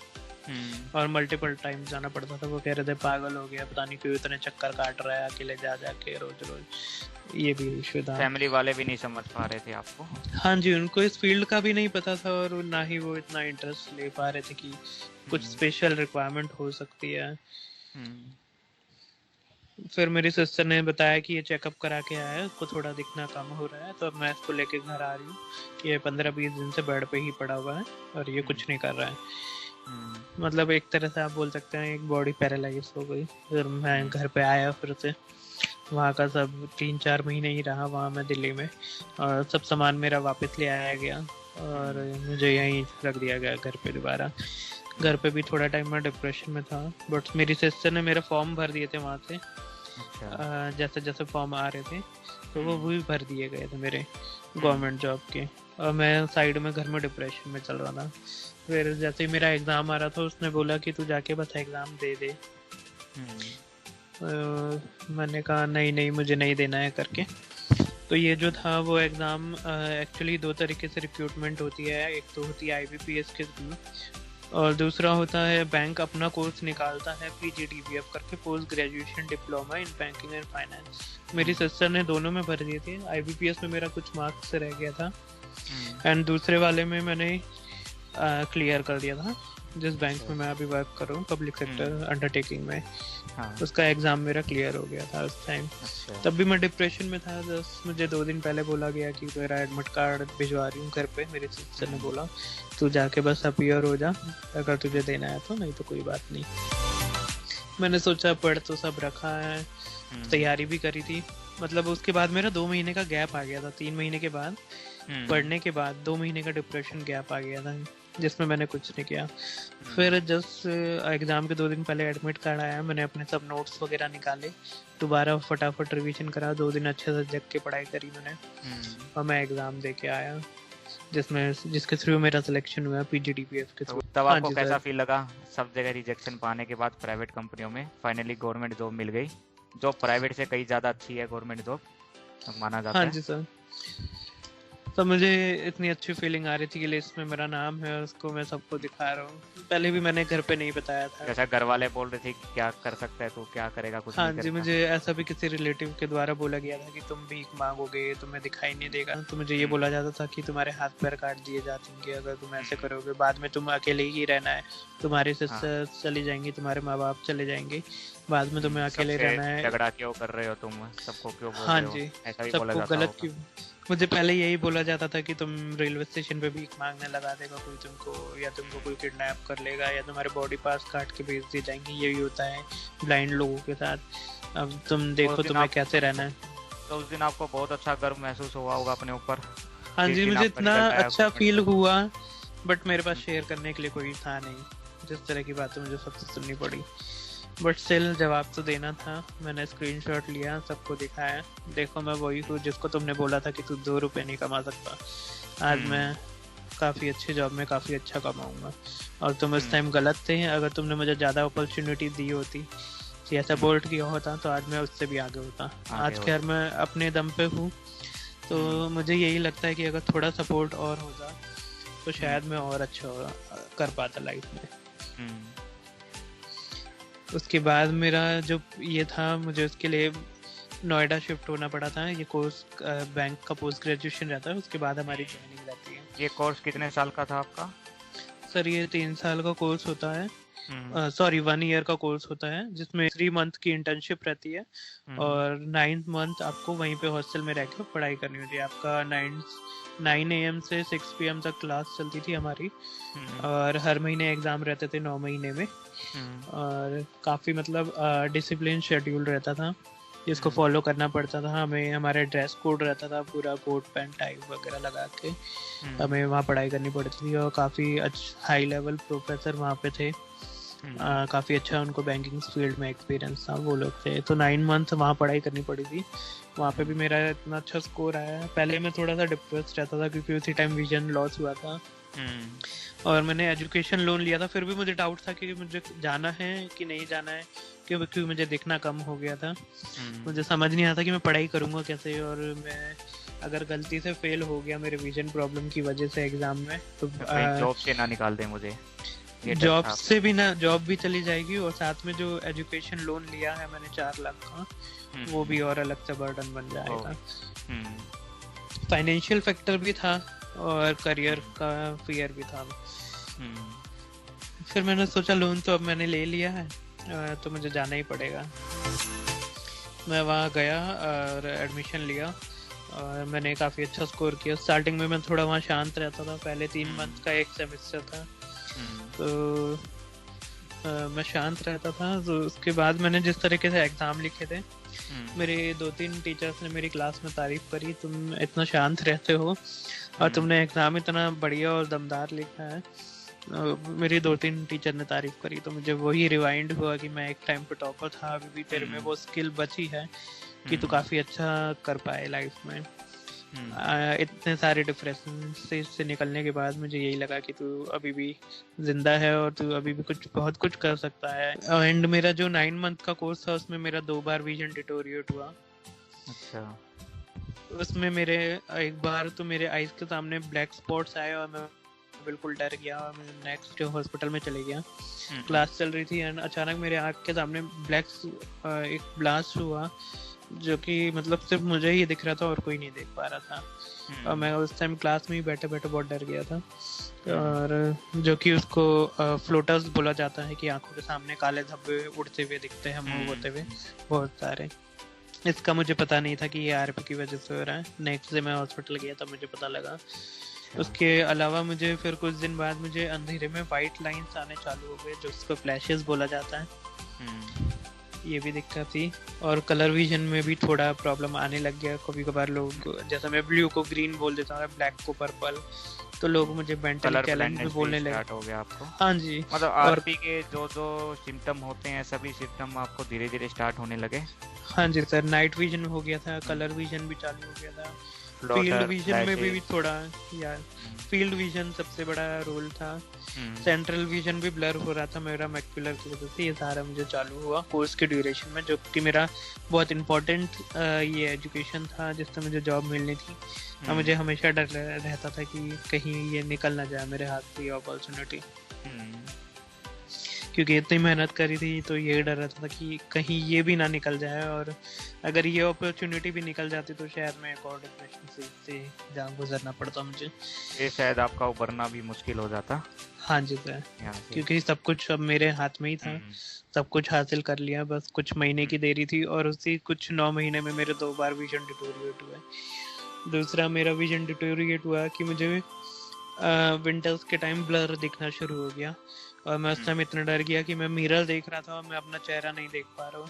और मल्टीपल टाइम जाना पड़ता था। वो कह रहे थे पागल हो गया, पता नहीं क्यों इतने चक्कर काट रहा है अकेले जा के रोज। ये भी इशू था। फैमिली वाले भी नहीं समझ पा रहे थे आपको? हाँ जी, उनको इस फील्ड का भी नहीं पता था और ना ही वो इतना इंटरेस्ट ले पा रहे थे कि कुछ स्पेशल रिक्वायरमेंट हो सकती है। फिर मेरी सिस्टर ने बताया कि ये चेकअप करा के आया है, उसको थोड़ा दिखना कम हो रहा है, तो अब मैं इसको लेके घर आ रही हूँ कि ये 15-20 दिन से बेड पे ही पड़ा हुआ है और ये कुछ नहीं कर रहा है। मतलब एक तरह से आप बोल सकते हैं एक बॉडी पैरालाइज हो गई। फिर मैं घर पे आया, फिर से वहाँ का सब 3-4 महीने ही रहा वहाँ मैं दिल्ली में, और सब सामान मेरा वापस ले आया गया और मुझे यहीं रख दिया गया घर पे दोबारा। घर पे भी थोड़ा टाइम मैं डिप्रेशन में था, बट मेरी सिस्टर ने मेरे फॉर्म भर दिए थे वहाँ से। जैसे जैसे फॉर्म आ रहे थे तो वो भी भर दिए गए थे मेरे गवर्नमेंट जॉब के, और मैं साइड में घर में डिप्रेशन में चल रहा था। फिर जैसे ही मेरा एग्ज़ाम आ रहा था उसने बोला कि तू जाके बस एग्ज़ाम दे दे। मैंने कहा नहीं मुझे नहीं देना है करके। तो ये जो था वो एग्ज़ाम एक्चुअली 2 तरीके से रिक्रूटमेंट होती है। एक तो होती है IBPS के थ्रू और दूसरा होता है बैंक अपना कोर्स निकालता है PGDBF करके, post graduation diploma in banking and finance. मेरी सिस्टर ने दोनों में भर दिए थे। IBPS में मेरा कुछ मार्क्स से रह गया था एंड दूसरे वाले में मैंने क्लियर कर दिया था, जिस बैंक में मैं अभी वर्क कर रहा हूँ, पब्लिक सेक्टर अंडरटेकिंग में। उसका एग्जाम मेरा क्लियर हो गया था उस टाइम। तब भी मैं डिप्रेशन में था। बस मुझे 2 दिन पहले बोला गया कि मेरा एडमिट कार्ड भिजवा रही हूँ घर पे। मेरे सिस्टर ने बोला तू जाके बस अपीयर हो जा, अगर तुझे देना है तो, नहीं तो कोई बात नहीं। मैंने सोचा पढ़ तो सब रखा है, तैयारी भी करी थी। मतलब उसके बाद मेरा 2 महीने का गैप आ गया था। 3 महीने के बाद पढ़ने के बाद 2 महीने का डिप्रेशन गैप आ गया था, जिसमें मैंने कुछ नहीं किया। फिर जस्ट एग्जाम के 2 दिन पहले एडमिट कार्ड आया, मैंने अपने सब नोट्स वगैरह निकाले, दोबारा फटाफट रिवीजन करा, 2 दिन अच्छे से जग के पढ़ाई करी मैंने, और मैं एग्जाम दे के आया, जिसके थ्रू मेरा सिलेक्शन हुआ PGDBF के थ्रू। तब आपको कैसा फील लगा? सब जगह रिजेक्शन पाने के बाद प्राइवेट कंपनियों में फाइनली गवर्नमेंट जॉब मिल गई, जो प्राइवेट से कहीं ज्यादा अच्छी है गवर्नमेंट जॉब माना जाता है। हाँ जी सर। तो मुझे इतनी अच्छी फीलिंग आ रही थी कि लिस्ट में मेरा नाम है, उसको मैं सबको दिखा रहा हूँ। पहले भी मैंने घर पे नहीं बताया था। जैसा घर वाले बोल रहे थे कि क्या कर सकता है, तो क्या करेगा, कुछ हाँ नहीं जी, मुझे ऐसा भी किसी रिलेटिव के द्वारा बोला गया था कि तुम भीख मांगोगे, तुम्हें दिखाई नहीं देगा। तो मुझे ये बोला जाता था कि तुम्हारे हाथ पैर काट दिए जाएंगे अगर तुम ऐसे करोगे, बाद में तुम अकेले ही रहना है, तुम्हारी सिस्टर चली जाएंगी, तुम्हारे माँ बाप चले जाएंगे, बाद में तुम्हें अकेले रहना है। झगड़ा क्यों कर रहे हो तुम, सबको क्यों बोल हाँ रहे हो? जी, ऐसा भी बोला सबको जाता गलत होगा। मुझे पहले यही बोला जाता था कि तुम रेलवे स्टेशन पे भीख मांगने लगा देगा कोई तुमको, या तुमको कोई किडनैप कर लेगा, या तुम्हारे बॉडी पार्ट्स काट के भेज दिए जाएंगे। यही होता है ब्लाइंड लोगों के साथ। अब तुम देखो तुम्हें कैसे रहना है। तो उस दिन आपको बहुत अच्छा गर्व महसूस हुआ होगा अपने ऊपर। हाँ जिस जी, दिन मुझे आपका इतना रिजल्ट आया अच्छा उसमें। फील हुआ, बट मेरे पास शेयर करने के लिए कोई था नहीं। जिस तरह की बातें मुझे सबसे सुननी पड़ी, बट स्टिल जवाब तो देना था। मैंने स्क्रीनशॉट लिया, सबको दिखाया, देखो मैं वही हूँ जिसको तुमने बोला था कि तू 2 रुपए नहीं कमा सकता। आज मैं काफ़ी अच्छी जॉब में काफ़ी अच्छा कमाऊंगा, और तुम इस टाइम गलत थे। अगर तुमने मुझे ज़्यादा अपॉर्चुनिटी दी होती या सपोर्ट किया होता तो आज मैं उससे भी आगे होता। आज खैर मैं अपने दम पे हूँ, तो मुझे यही लगता है कि अगर थोड़ा सपोर्ट और होता तो शायद मैं और अच्छा कर पाता लाइफ में। उसके बाद मेरा जो ये था, मुझे उसके लिए नोएडा शिफ्ट होना पड़ा था। ये कोर्स बैंक का पोस्ट ग्रेजुएशन रहता है, उसके बाद हमारी ज्वाइनिंग रहती है। ये कोर्स कितने साल का था आपका? सर ये 3 साल का कोर्स होता है, सॉरी 1 ईयर का कोर्स होता है, जिसमें 3 मंथ की इंटर्नशिप रहती है, और 9th मंथ आपको वहीं पे हॉस्टल में रहकर पढ़ाई करनी होती है। आपका 9 AM से 6 PM तक क्लास चलती थी हमारी, और हर महीने एग्जाम रहते थे 9 महीने में, और काफ़ी मतलब डिसिप्लिन शेड्यूल रहता था जिसको फॉलो करना पड़ता था हमें। हमारा ड्रेस कोड रहता था, पूरा कोट पैंट टाई वगैरह लगा के हमें वहाँ पढ़ाई करनी पड़ती थी, और काफ़ी हाई लेवल प्रोफेसर वहाँ पे थे। काफ़ी अच्छा उनको बैंकिंग फील्ड में एक्सपीरियंस था, वो लोग थे। तो 9 मंथ वहाँ पढ़ाई करनी पड़ी थी। वहाँ पे भी मेरा इतना अच्छा स्कोर आया। पहले मैं थोड़ा सा डिप्रेस रहता था क्योंकि उसी टाइम विजन लॉस हुआ था, और मैंने एजुकेशन लोन लिया था। फिर भी मुझे डाउट था कि मुझे जाना है कि नहीं जाना है, क्योंकि मुझे दिखना कम हो गया था। मुझे समझ नहीं आता कि मैं पढ़ाई करूँगा कैसे, और मैं अगर गलती से फेल हो गया मेरे विजन प्रॉब्लम की वजह से एग्जाम में, तो जॉब से ना निकाल दे मुझे। जॉब से भी ना, जॉब भी चली जाएगी, और साथ में जो एजुकेशन लोन लिया है मैंने 4 लाख का, वो भी और अलग से बर्डन बन जाएगा। फाइनेंशियल फैक्टर भी था, और करियर का फियर भी था। फिर मैंने सोचा लोन तो अब मैंने ले लिया है, तो मुझे जाना ही पड़ेगा। मैं वहाँ गया और एडमिशन लिया, और मैंने काफ़ी अच्छा स्कोर किया। स्टार्टिंग में मैं थोड़ा वहाँ शांत रहता था, पहले 3 मंथ का एक सेमेस्टर था, तो मैं शांत रहता था। तो उसके बाद मैंने जिस तरीके से एग्ज़ाम लिखे थे, मेरे 2-3 टीचर्स ने मेरी क्लास में तारीफ करी, तुम इतना शांत रहते हो और तुमने एग्ज़ाम इतना बढ़िया और दमदार लिखा है। मेरी 2-3 टीचर ने तारीफ करी, तो मुझे वही रिवाइंड हुआ कि मैं एक टाइम पे टॉपर था, अभी भी तेरे में वो स्किल बची है कि तू काफ़ी अच्छा कर पाए लाइफ में। इतने सारे डिप्रेशन से निकलने के बाद मुझे यही लगा कि तू अभी भी जिंदा है और तू अभी भी बहुत कुछ कर सकता है। एंड मेरा जो 9 मंथ का कोर्स था उसमें मेरा 2 बार विजन डिटोरिएट हुआ। अच्छा। उसमें मेरे एक बार तो मेरे आईज के सामने ब्लैक स्पॉट्स आए और मैं बिल्कुल डर गया और मैं नेक्स्ट हॉस्पिटल में चले गया। क्लास चल रही थी एंड अचानक मेरे आँख के सामने एक ब्लास्ट हुआ, जो कि मतलब सिर्फ मुझे ही दिख रहा था और कोई नहीं देख पा रहा था। और मैं उस टाइम क्लास में ही बैठे बैठे बहुत डर गया था। और जो कि उसको फ्लोटर्स बोला जाता है कि आंखों के सामने काले धब्बे उड़ते हुए दिखते हैं, मूव होते हुए बहुत सारे। इसका मुझे पता नहीं था कि ये आरपी की वजह से हो रहा है। नेक्स्ट डे मैं हॉस्पिटल गया तब मुझे पता लगा। उसके अलावा मुझे फिर कुछ दिन बाद मुझे अंधेरे में वाइट लाइंस आने चालू हो गए, जो उसको फ्लैशेस बोला जाता है। ये भी दिक्कत थी। और कलर विजन में भी थोड़ा प्रॉब्लम आने लग गया। कभी कभार लोग, जैसे मैं ब्लू को ग्रीन बोल देता हूँ, ब्लैक को पर्पल, तो लोग मुझे मेंटली चैलेंज भी बोलने लगे। स्टार्ट हो गया आपको? हाँ जी। मतलब आरपी के जो जो सिम्टम होते हैं सभी सिम्टम आपको धीरे धीरे स्टार्ट होने लगे? हाँ जी सर, नाइट विजन हो गया था, कलर विजन भी चालू हो गया था, फील्ड विजन में भी थोड़ा, यार फील्ड विजन सबसे बड़ा रोल था। सेंट्रल विजन भी ब्लर हो रहा था मेरा मैक्युलर की वजह से। ये सारा मुझे चालू हुआ कोर्स के ड्यूरेशन में, जो कि मेरा बहुत इंपॉर्टेंट ये एजुकेशन था जिससे मुझे जॉब मिलनी थी। और मुझे हमेशा डर रहता था कि कहीं ये निकल ना जाए मेरे हाथ से ये अपॉर्चुनिटी, क्योंकि इतनी मेहनत करी थी। तो ये डर रहता था कि कहीं ये भी ना निकल जाए, और अगर ये अपॉर्चुनिटी भी निकल जाती तो शायद मैं एक और डिप्रेशन से जहाँ गुजरना पड़ता मुझे। ये शायद आपका उभरना भी मुश्किल हो जाता। हाँ जी सर, क्योंकि सब कुछ अब मेरे हाथ में ही था, सब कुछ हासिल कर लिया, बस कुछ महीने की देरी थी। और उसी कुछ 9 महीने में मेरे 2 बार विजन डिटोरिएट हुए। दूसरा मेरा विजन डिटोरिएट हुआ कि मुझे विंटर्स के टाइम ब्लर दिखना शुरू हो गया, और मैं उस टाइम इतना डर गया कि मैं मिरर देख रहा था और मैं अपना चेहरा नहीं देख पा रहा हूँ।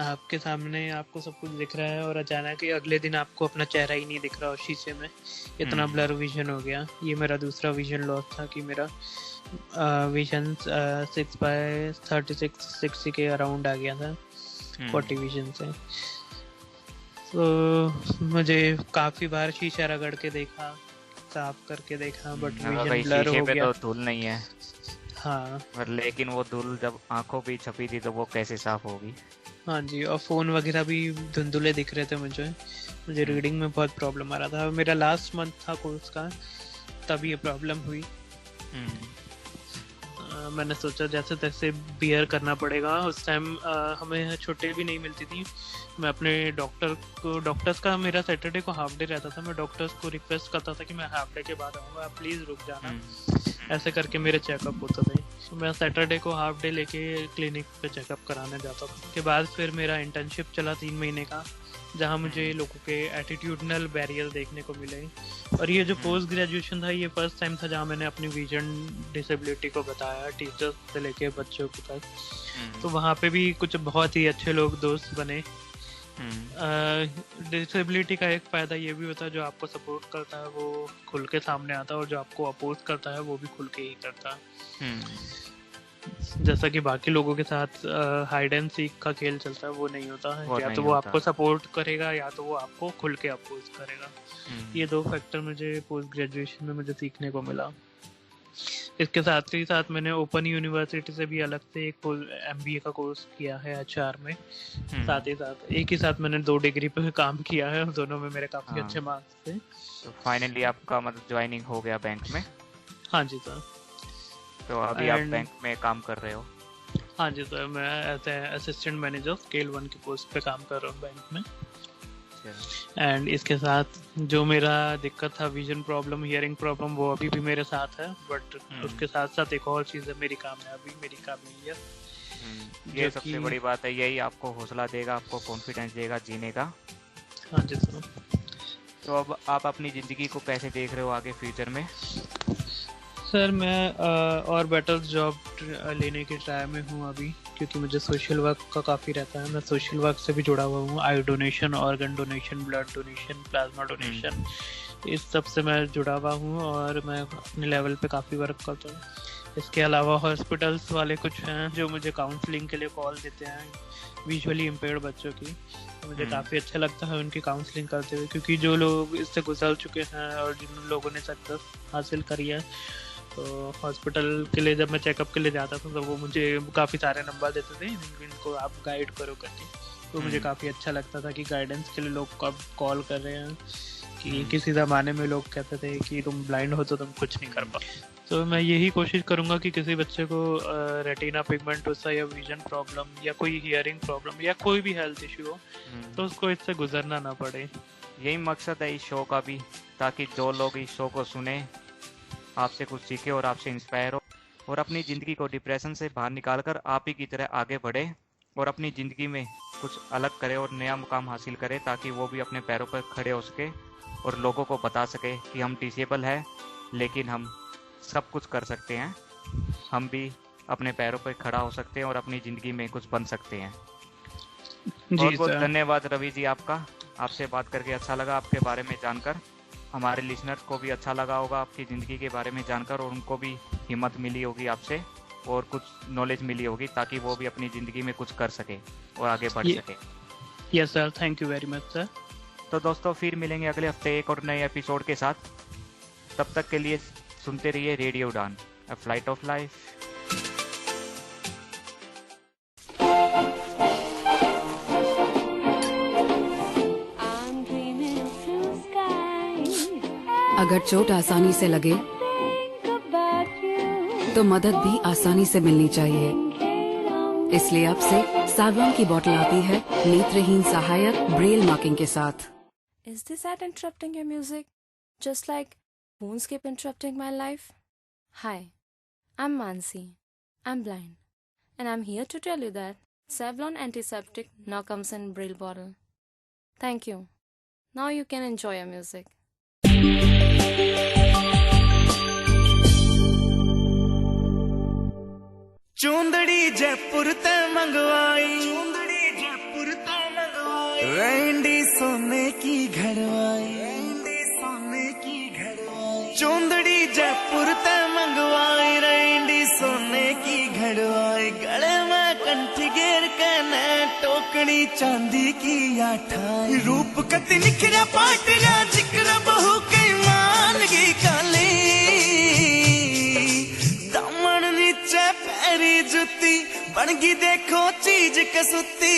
आपके सामने आपको सब कुछ दिख रहा है और अचानक ही अगले दिन आपको अपना चेहरा ही नहीं दिख रहा और शीशे में, इतना ब्लर विजन हो गया। ये मेरा दूसरा विजन लॉस था कि मेरा विजन 6/36 60 के अराउंड आ गया था 40 विजन से। तो मुझे काफी बार शीशा रगड़ के देखा, साफ करके देखा, बट विजन ब्लर हो गया। तो धूल नहीं है। हाँ, पर लेकिन वो धूल जब आंखों पे छपी थी तो वो कैसे साफ होगी। हाँ जी, और फोन वगैरह भी धुंधुले दिख रहे थे मुझे रीडिंग में बहुत प्रॉब्लम आ रहा था। मेरा लास्ट मंथ था कोर्स का, तब ये प्रॉब्लम हुई। मैंने सोचा जैसे तैसे बियर करना पड़ेगा। उस टाइम हमें छुट्टी भी नहीं मिलती थी। मैं अपने डॉक्टर्स का मेरा सैटरडे को हाफ डे रहता था। मैं डॉक्टर्स को रिक्वेस्ट करता था कि मैं हाफ डे के बाद आऊँगा, आप प्लीज़ रुक जाना। ऐसे करके मेरे चेकअप होते थे। तो मैं सैटरडे को हाफ डे लेके क्लिनिक पे चेकअप कराने जाता था। उसके बाद फिर मेरा इंटर्नशिप चला 3 महीने का, जहाँ मुझे लोगों के एटीट्यूडनल बैरियर देखने को मिले। और ये जो पोस्ट ग्रेजुएशन था, ये फर्स्ट टाइम था जहाँ मैंने अपनी विजन डिसेबिलिटी को बताया, टीचर्स से लेके बच्चों को तक। तो वहाँ पे भी कुछ बहुत ही अच्छे लोग दोस्त बने। डिसेबिलिटी का एक फायदा ये भी होता है, जो आपको सपोर्ट करता है वो खुल के सामने आता है, और जो आपको अपोज करता है वो भी खुल के ही करता है। जैसा कि बाकी लोगों के साथ हाइड एंड सीक का खेल चलता है, वो नहीं होता है। या तो वो आपको सपोर्ट करेगा या तो वो आपको खुल के अपोज करेगा। ये 2 फैक्टर मुझे पोस्ट ग्रेजुएशन में मुझे सीखने को मिला। इसके साथ ही साथ मैंने ओपन यूनिवर्सिटी से भी अलग से एक MBA का कोर्स किया है HR में। साथ ही साथ एक ही साथ मैंने 2 डिग्री पे काम किया है, और दोनों में मेरे काफी अच्छे मार्क्स थे। तो फाइनली आपका मतलब ज्वाइनिंग हो गया बैंक में? हाँ जी सर। तो अभी आप बैंक में काम कर रहे हो? हाँ जी सर, मैं एज असिस्टेंट मैनेजर स्केल 1 की पोस्ट पे काम कर रहा हूँ बैंक में। एंड इसके साथ जो मेरा दिक्कत था, विजन प्रॉब्लम, हियरिंग प्रॉब्लम, वो अभी भी मेरे साथ है। बट उसके साथ साथ एक और चीज़ है, मेरी कामयाबी। ये सबसे बड़ी बात है, यही आपको हौसला देगा, आपको कॉन्फिडेंस देगा जीने का। हाँ जी सर। तो अब आप अपनी ज़िंदगी को कैसे देख रहे हो आगे फ्यूचर में? सर मैं और बेटर जॉब लेने की ट्राई में हूँ अभी, क्योंकि मुझे सोशल वर्क का काफ़ी रहता है। मैं सोशल वर्क से भी जुड़ा हुआ हूँ, आई donation, organ donation, blood donation, plasma donation, इस सब से मैं जुड़ा हुआ हूँ, और मैं अपने लेवल पे काफ़ी वर्क करता हूँ। इसके अलावा हॉस्पिटल्स वाले कुछ हैं जो मुझे काउंसलिंग के लिए कॉल देते हैं, विजुअली इम्पेयर्ड बच्चों की। तो मुझे काफ़ी अच्छा लगता है उनकी काउंसलिंग करते हुए, क्योंकि जो लोग इससे गुजर चुके हैं और जिन लोगों ने सक्सेस हासिल करी है, तो हॉस्पिटल के लिए जब मैं चेकअप के लिए जाता था तो वो मुझे काफ़ी सारे नंबर देते थे, इनको आप गाइड करो करके। तो मुझे काफ़ी अच्छा लगता था कि गाइडेंस के लिए लोग कब कॉल कर रहे हैं। कि किसी ज़माने में लोग कहते थे कि तुम ब्लाइंड हो तो तुम कुछ नहीं कर पाओ। तो मैं यही कोशिश करूँगा कि किसी बच्चे को रेटिना पिगमेंटोसा या विजन प्रॉब्लम या कोई हियरिंग प्रॉब्लम या कोई भी हेल्थ इशू हो, तो उसको इससे गुजरना ना पड़े। यही मकसद है इस शो का भी, ताकि जो लोग इस शो को सुने, आपसे कुछ सीखे और आपसे इंस्पायर हो, और अपनी ज़िंदगी को डिप्रेशन से बाहर निकालकर आप ही की तरह आगे बढ़े और अपनी ज़िंदगी में कुछ अलग करे और नया मुकाम हासिल करे, ताकि वो भी अपने पैरों पर खड़े हो सके और लोगों को बता सके कि हम डिसेबल है लेकिन हम सब कुछ कर सकते हैं, हम भी अपने पैरों पर खड़ा हो सकते हैं और अपनी ज़िंदगी में कुछ बन सकते हैं। बहुत बहुत धन्यवाद रवि जी आपका, आपसे बात करके अच्छा लगा, आपके बारे में जानकर। हमारे लिसनर्स को भी अच्छा लगा होगा आपकी ज़िंदगी के बारे में जानकर, और उनको भी हिम्मत मिली होगी आपसे और कुछ नॉलेज मिली होगी, ताकि वो भी अपनी ज़िंदगी में कुछ कर सके और आगे बढ़ सके। Yes sir, thank you very much sir. तो दोस्तों फिर मिलेंगे अगले हफ्ते एक और नए एपिसोड के साथ। तब तक के लिए सुनते रहिए रेडियो उड़ान, अ फ्लाइट ऑफ लाइफ। अगर चोट आसानी से लगे तो मदद भी आसानी से मिलनी चाहिए। इसलिए अब से सावलॉन की बोतल आती है नेत्रहीन सहायक ब्रेल मार्किंग के साथ। Is this ad interrupting your music? Just like phones keep interrupting my life? Hi, I'm Mansi. I'm blind. And I'm here to tell you that Savlon Antiseptic now comes in Braille bottle. Thank you. Now you can enjoy your music. चूंदड़ी Jaipur ते मंगवाई, Randy सोने की घड़वाई, चूंदड़ी जयपुर ते मंगवाई, Randy सोने की घड़वाई, गले में कंठी घेर के न टोकनी चांदी की आठाई, रूप कति निखरा पाटरा जिक्र बहू के मान की काली, दामन नीचे पैरी जुती बनगी देखो चीज कसुती,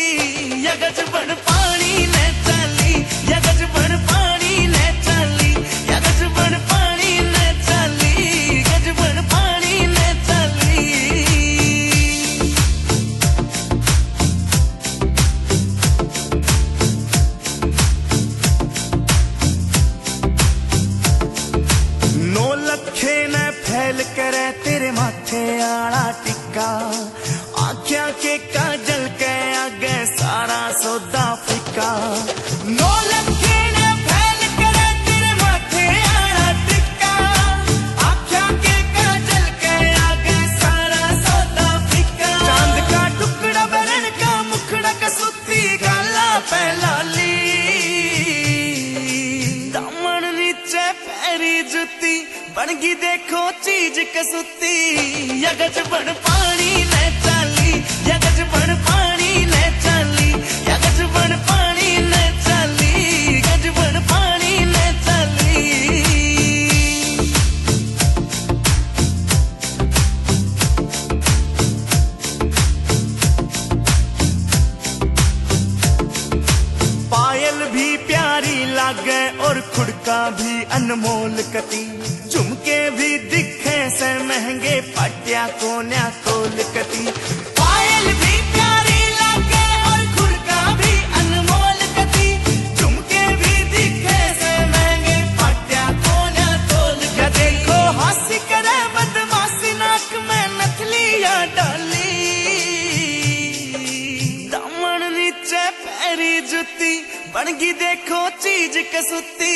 यगज बन पानी ने चली, यगज बन पानी ने चली, यगज बन पानी ने चली, गज बन पानी ने चली। नौ लखे ने फैल करे तेरे माथे आला टिक्का, आँखियां के काजल के आगे सारा सौदा फिक्का, नौ लखे ने फैल करे तेरे माथे आला टिक्का, आँखियां के काजल के आगे सारा सौदा फिक्का, चांद का टुकड़ा बरन का मुखड़ा कसुती गाला पहलाली, दामन नीचे पैरी जुती बनगी देखो चीज कसुती, यगज बन पानी ने चली, यगज बन पानी ने चली, यगज बन पानी ने चली, गज बन पानी ने चली। पायल भी प्यारी लागे और खुड़का भी अनमोल कती, झुमके भी दिखे से महंगे पटिया कोन्या तोल कती, पायल भी प्यारी लागे और खुड़का भी अनमोल कती, झुमके भी दिखे से महंगे पटिया कोन्या तोल कती, देखो हासी करे बदमाशी नाक में नथलिया डाली, दामन नीचे पैरी जुती बनगी देखो चीज कसुती,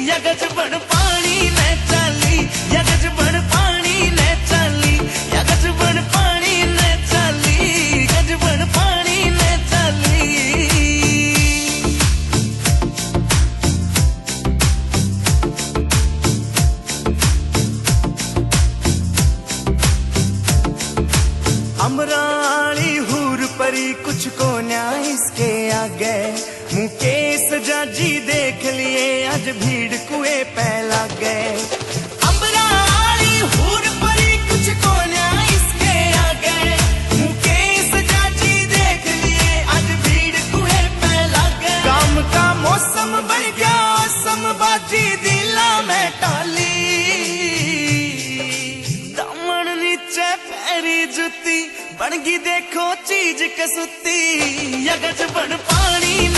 यगज बन पानी ने चली, यगज बन पानी ने चली, यगज बन पानी ने चली, गज बन पानी ने चली। अमराली हूर परी कुछ को न्याय इसके आगे, मुकेश जाजी देख लिए आज भीड़ कुएं पे लग गए, अमराली हूर परी कुछ को न्याय इसके आगे, मुकेश जाजी देख लिए आज भीड़ कुएं पे लग गए, काम का मौसम बन गया समबाजी दिला में टाली, दामन नीचे पैरी जुती बनगी देखो चीज कसुती, यगज बन पानी